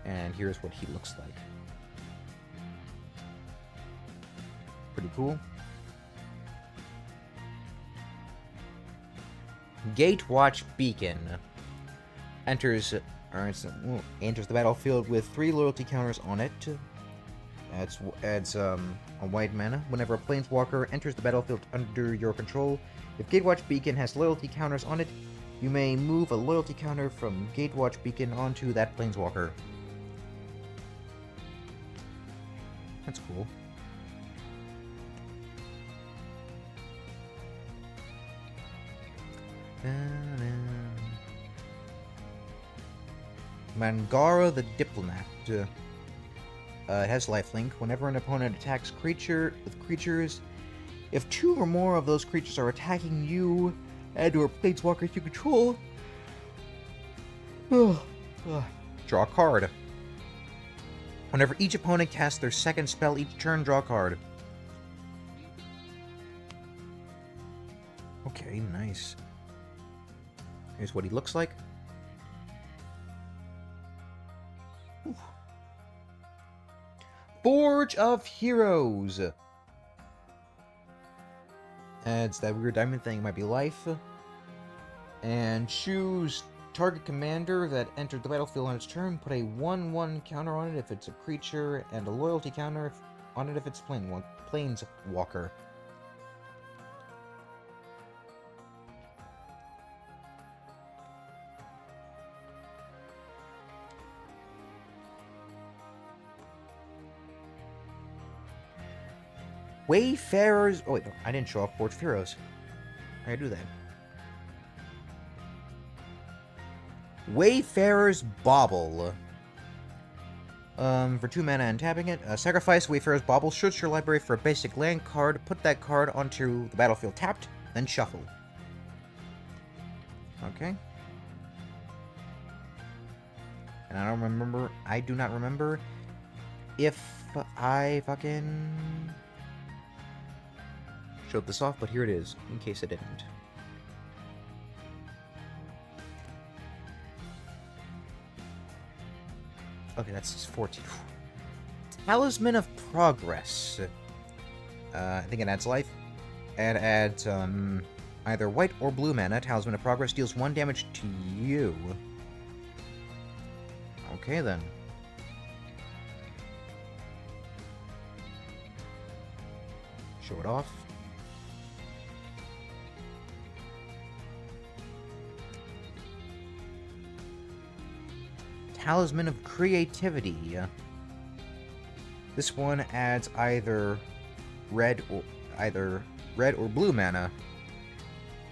And here's what he looks like. Pretty cool. Gatewatch Beacon enters the battlefield with 3 loyalty counters on it. Adds a white mana. Whenever a planeswalker enters the battlefield under your control, if Gatewatch Beacon has loyalty counters on it, you may move a loyalty counter from Gatewatch Beacon onto that planeswalker. That's cool. Mangara the Diplomat. It has lifelink. Whenever an opponent attacks creatures, if 2 or more of those creatures are attacking you and/or planeswalkers you control, draw a card. Whenever each opponent casts their second spell each turn, draw a card. Okay, nice. Here's what he looks like. Ooh. Forge of Heroes. Adds that weird diamond thing, might be life. And choose target commander that entered the battlefield on its turn. Put a 1/1 counter on it if it's a creature, and a loyalty counter on it if it's planeswalker. Wayfarers. Oh wait, no, I didn't show off Forge of Heroes. I gotta do that. Wayfarer's Bauble. For 2 mana and tapping it, sacrifice Wayfarer's Bauble, search your library for a basic land card, put that card onto the battlefield tapped, then shuffle. Okay. And I do not remember if I fucking showed this off, but here it is, in case I didn't. Okay, that's 14. Talisman of Progress. I think it adds life. And adds either white or blue mana. Talisman of Progress deals 1 damage to you. Okay, then. Show it off. Talisman of Creativity. This one adds either red or blue mana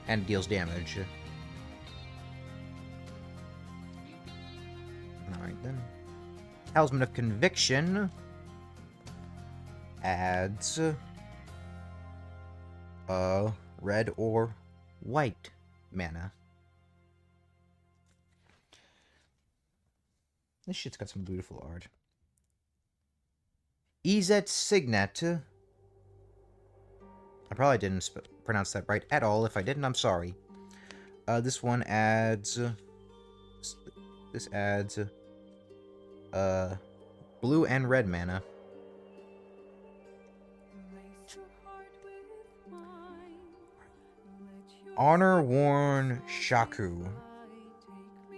and deals damage. Alright then. Talisman of Conviction adds red or white mana. This shit's got some beautiful art. Izet Signet. I probably didn't pronounce that right at all. If I didn't, I'm sorry. This one adds... This adds... blue and red mana. Honor-worn Shaku.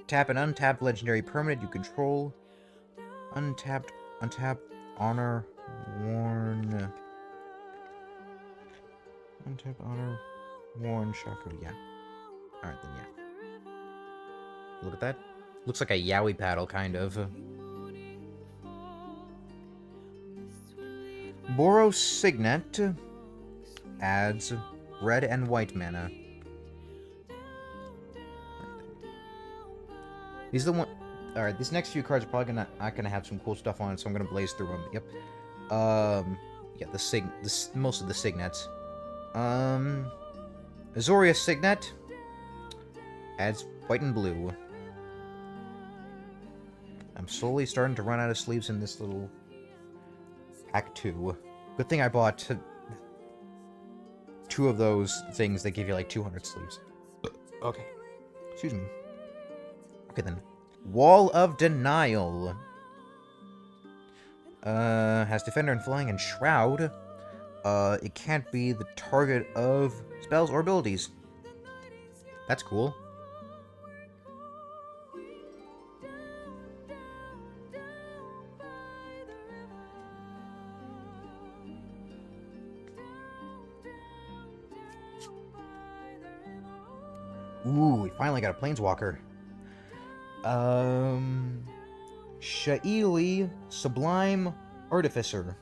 Tap an untapped legendary permanent you control. Untapped, honor-worn... Untapped, honor-worn Shaku, yeah. Alright then, yeah. Look at that. Looks like a Yowie paddle, kind of. Boros Signet adds red and white mana. These are the one. All right, these next few cards are probably not gonna have some cool stuff on it, so I'm gonna blaze through them. Yep. Yeah, most of the signets. Azoria Signet adds white and blue. I'm slowly starting to run out of sleeves in this little pack 2. Good thing I bought 2 of those things that give you like 200 sleeves. Okay. Excuse me. Okay then. Wall of Denial. Has Defender and Flying and Shroud. It can't be the target of spells or abilities. That's cool. Ooh, we finally got a Planeswalker. Shaili Sublime Artificer.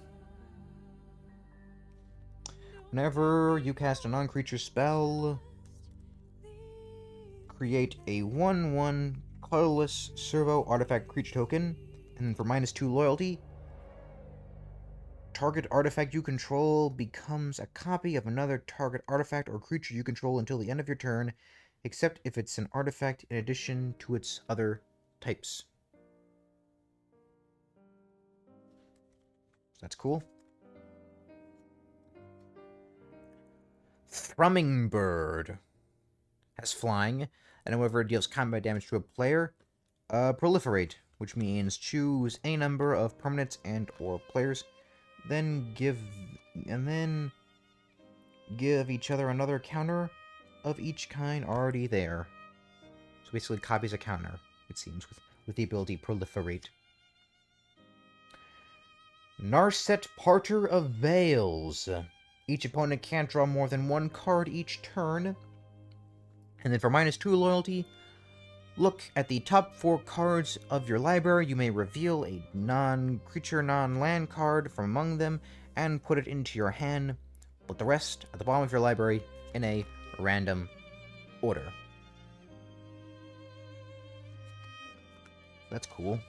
Whenever you cast a non-creature spell, create a 1/1 colorless servo artifact creature token, and then for -2 loyalty, target artifact you control becomes a copy of another target artifact or creature you control until the end of your turn, except if it's an artifact in addition to its other types. That's cool. Thrumming Bird has flying, and whenever it deals combat damage to a player, proliferate, which means choose any number of permanents and or players, then give each other another counter of each kind already there. So basically copies a counter, it seems, with the ability Proliferate. Narset Parter of Veils. Each opponent can't draw more than 1 card each turn. And then for -2 loyalty, look at the top 4 cards of your library. You may reveal a non-creature, non-land card from among them and put it into your hand. Put the rest at the bottom of your library in a random order. That's cool.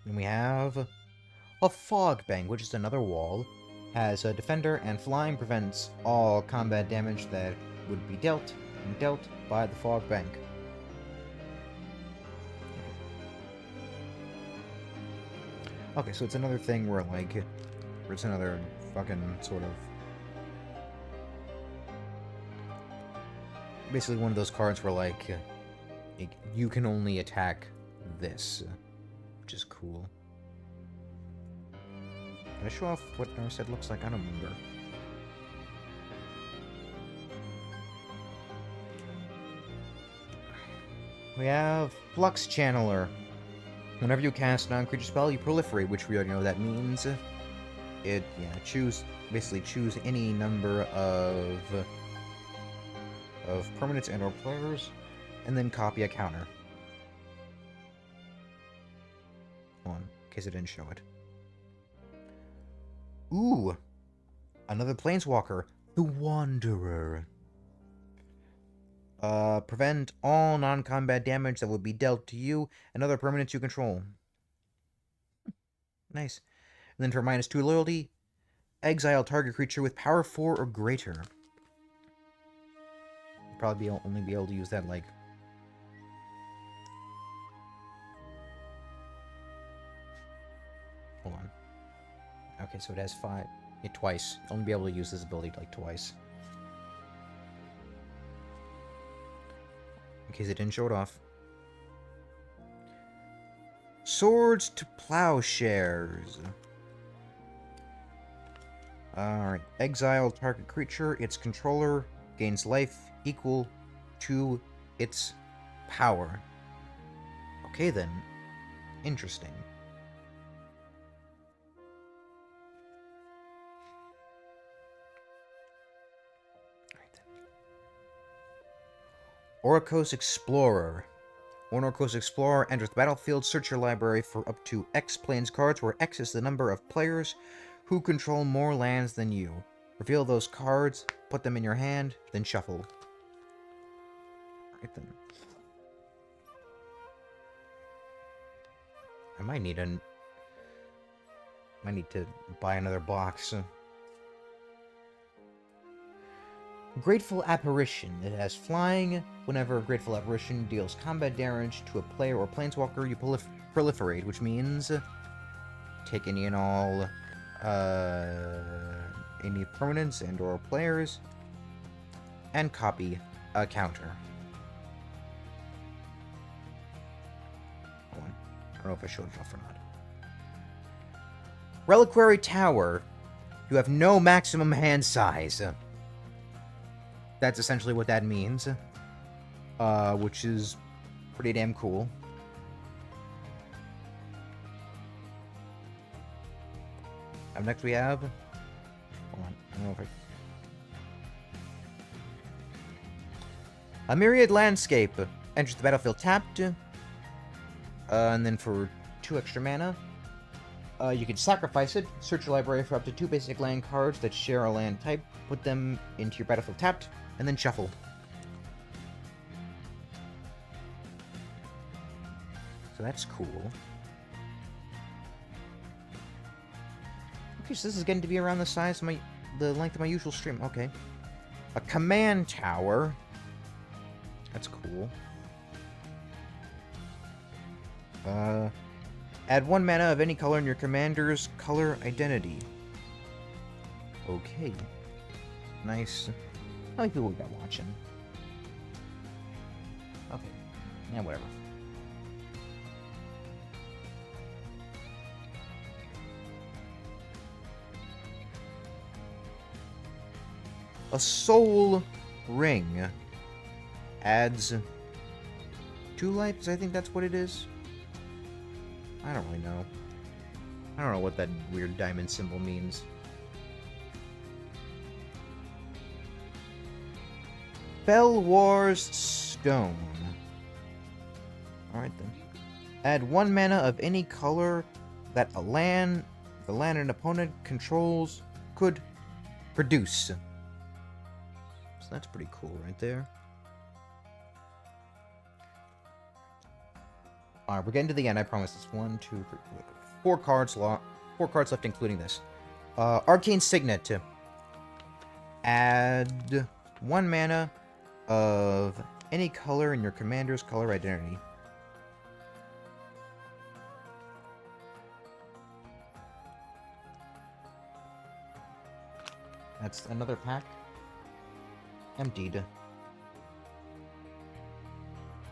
And we have a Fogbank, which is another wall. Has a Defender and Flying, prevents all combat damage that would be dealt by the Fogbank. Okay, so it's another thing where, like, it's another fucking sort of... basically one of those cards where, like, you can only attack this, which is cool. Did I show off what Narset looks like? I don't remember. We have Flux Channeler. Whenever you cast a non-creature spell, you proliferate, which we already know that means. Basically choose any number of permanents and or players, and then copy a counter. Hold on, in case I didn't show it. Ooh! Another Planeswalker, the Wanderer. Prevent all non-combat damage that would be dealt to you and other permanents you control. Nice. And then for -2 loyalty, exile target creature with power 4 or greater. You'll probably only be able to use that, like... Hold on. Okay, so it has 5... Yeah, twice. You'll only be able to use this ability, like, twice. In case it didn't show it off. Swords to Plowshares. Alright. Exile target creature. Its controller gains life equal to its power. Okay then. Interesting. Orikos Explorer. Or Norcoast Explorer enters the battlefield. Search your library for up to X Plains cards, where X is the number of players who control more lands than you. Reveal those cards, put them in your hand, then shuffle. Alright then. I might need to buy another box. Grateful Apparition. It has flying. Whenever a Grateful Apparition deals combat damage to a player or planeswalker, you proliferate, which means take any and all any permanents and or players, and copy a counter. Hold on. I don't know if I showed it off or not. Reliquary Tower. You have no maximum hand size. That's essentially what that means. Which is pretty damn cool. Up next we have... Hold on, I don't know if I... A Myriad Landscape. Enters the battlefield tapped. And then for 2 extra mana, you can sacrifice it, search your library for up to 2 basic land cards that share a land type, put them into your battlefield tapped, and then shuffle. So that's cool. Okay, so this is getting to be around the size of the length of my usual stream. Okay. A Command Tower. That's cool. Add 1 mana of any color in your commander's color identity. Okay. Nice. How many people we got watching? Okay. Yeah, whatever. A Soul Ring adds 2 lives, I think that's what it is. I don't really know. I don't know what that weird diamond symbol means. Fell Wars Stone. Alright then. Add 1 mana of any color that the land an opponent controls could produce. So that's pretty cool right there. Alright, we're getting to the end, I promise. It's 1, 2, 3, 4 cards left, including this. Arcane Signet. Add 1 mana of any color in your commander's color identity. That's another pack. Emptied.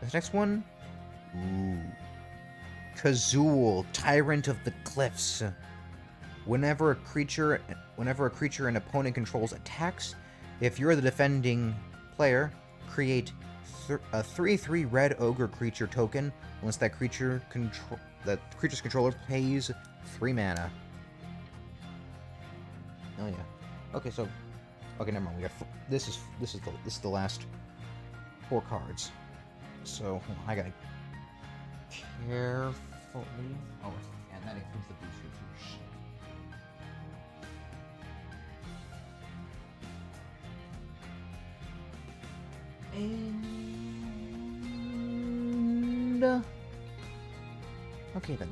This next one? Ooh. Kazul, Tyrant of the Cliffs. Whenever a creature an opponent controls attacks, if you're the defending player, create a 3/3 red ogre creature token once that creature's controller pays 3 mana. Oh yeah. Okay, so never mind. We got this is the last 4 cards. So I gotta carefully. Oh, and that includes the booster too. And okay then.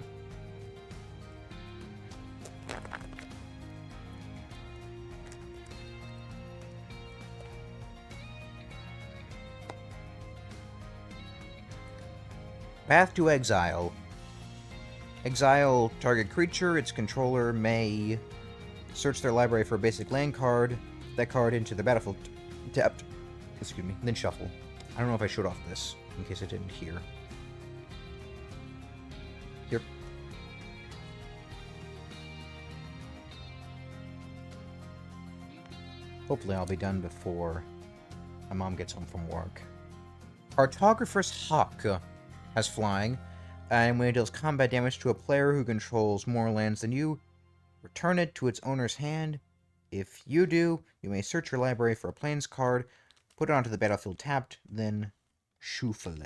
Path to Exile. Exile target creature. Its controller may search their library for a basic land card. That card into the battlefield tapped. Excuse me. Then shuffle. I don't know if I showed off this in case I didn't hear. Here. Hopefully I'll be done before my mom gets home from work. Cartographer's Hawk has flying, and when it deals combat damage to a player who controls more lands than you, return it to its owner's hand. If you do, you may search your library for a plains card, put it onto the battlefield tapped, then shuffle.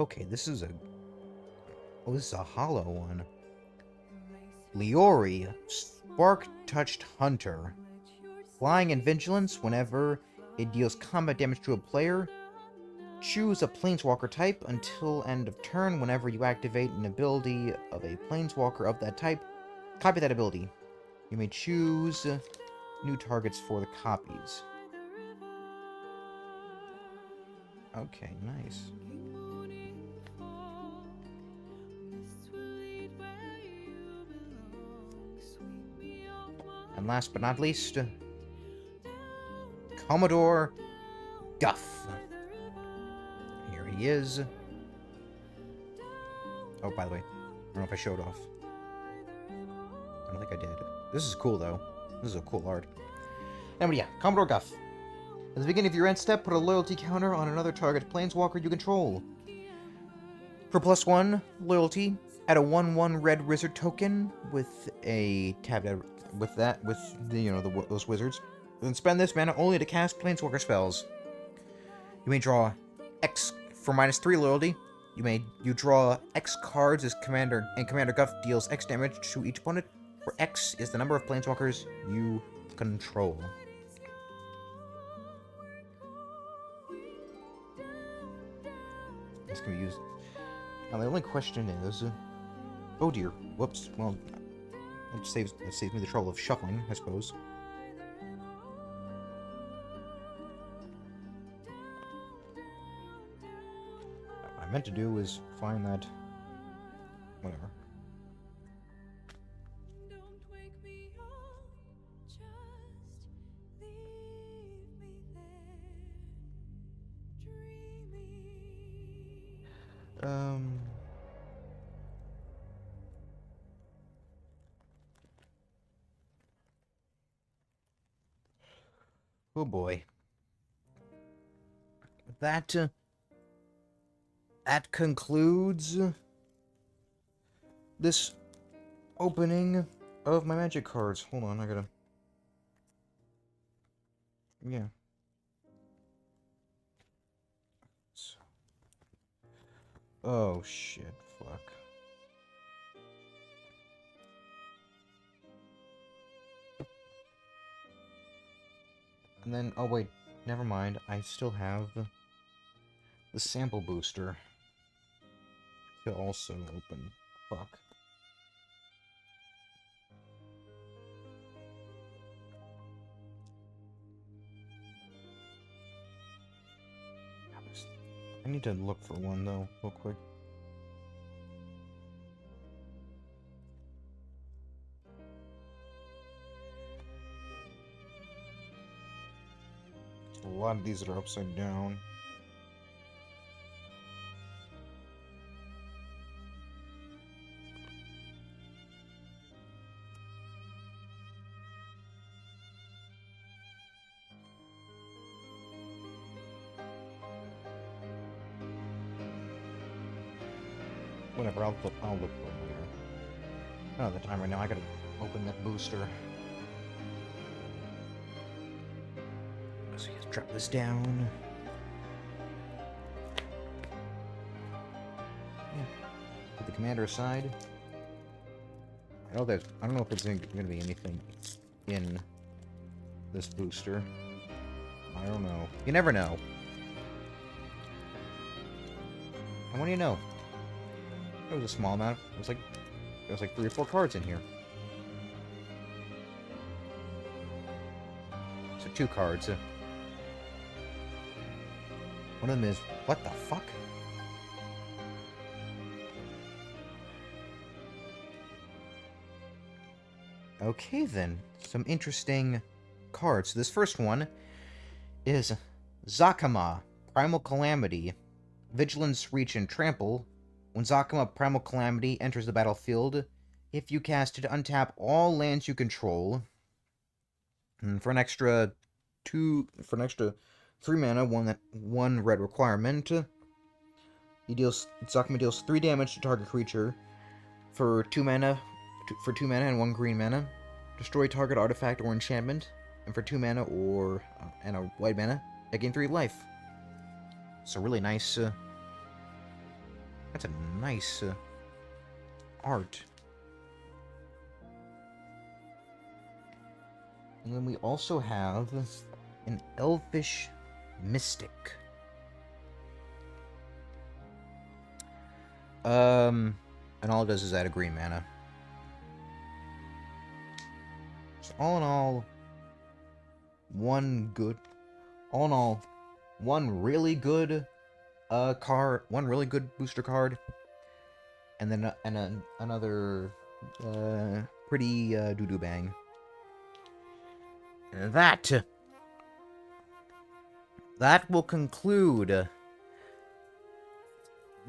Okay, this is a... Oh, this is a hollow one. Leori, Spark-Touched Hunter. Flying and Vigilance, whenever it deals combat damage to a player, choose a Planeswalker type until end of turn. Whenever you activate an ability of a Planeswalker of that type, copy that ability. You may choose new targets for the copies. Okay, nice. And last but not least, Commodore Guff. Here he is. Oh, by the way, I don't know if I showed off. I don't think I did. This is cool, though. This is a cool art. Anyway, yeah, Commodore Guff. At the beginning of your end step, put a loyalty counter on another target Planeswalker you control. For +1 loyalty, add a 1/1 red wizard token with a tab with the those wizards. Then spend this mana only to cast Planeswalker spells. You may draw X for -3 loyalty. You draw X cards as Commander, and Commander Guff deals X damage to each opponent, where X is the number of Planeswalkers you control. This can be used. Now the only question is, oh dear, whoops. Well, it saves me the trouble of shuffling, I suppose. What I meant to do is find that. Whatever. Oh boy. That concludes this opening of my magic cards. Hold on, I gotta... Yeah. Oh shit, fuck. And then, oh wait, never mind. I still have the sample booster to also open. Fuck. I need to look for one though, real quick. A lot of these are upside down. Whatever, I'll look for it later. Not the time right now. I gotta open that booster. So you drop this down. Yeah. Put the commander aside. I don't know if there's gonna be anything in this booster. I don't know. You never know. And what do you know? It was a small amount. There was like 3 or 4 cards in here. So 2 cards. One of them is, what the fuck? Okay then, some interesting cards. So this first one is Zakama, Primal Calamity, Vigilance, Reach, and Trample. When Zakama Primal Calamity enters the battlefield, if you cast it, untap all lands you control. And for an extra 3 mana, 1 red requirement. Zakama deals 3 damage to target creature for 2 mana, and 1 green mana. Destroy target artifact or enchantment, and for 2 mana and a white mana, I gain 3 life. So really nice That's a nice art. And then we also have an elfish mystic. And all it does is add a green mana. So all in all, one really good card, one really good booster card, and then another pretty doo-doo bang. And that will conclude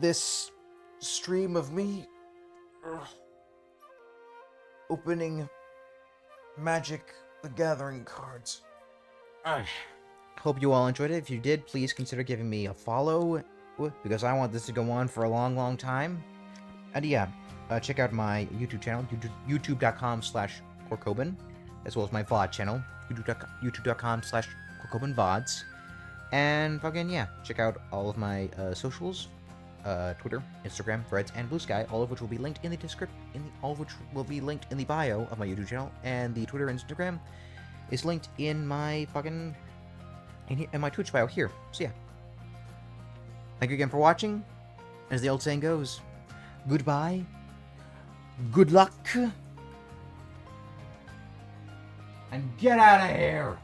this stream of me opening Magic the Gathering cards. Hope you all enjoyed it. If you did, please consider giving me a follow, because I want this to go on for a long, long time. And yeah, check out my YouTube channel, youtube.com/CorkCoban, as well as my VOD channel, youtube.com/CorkCobanVods. And fucking yeah, check out all of my socials, Twitter, Instagram, Threads, and Blue Sky, all of which will be linked in the description. All of which will be linked in the bio of my YouTube channel, and the Twitter and Instagram is linked in my fucking in my Twitch bio here. So yeah, thank you again for watching. As the old saying goes, goodbye, good luck, and get out of here.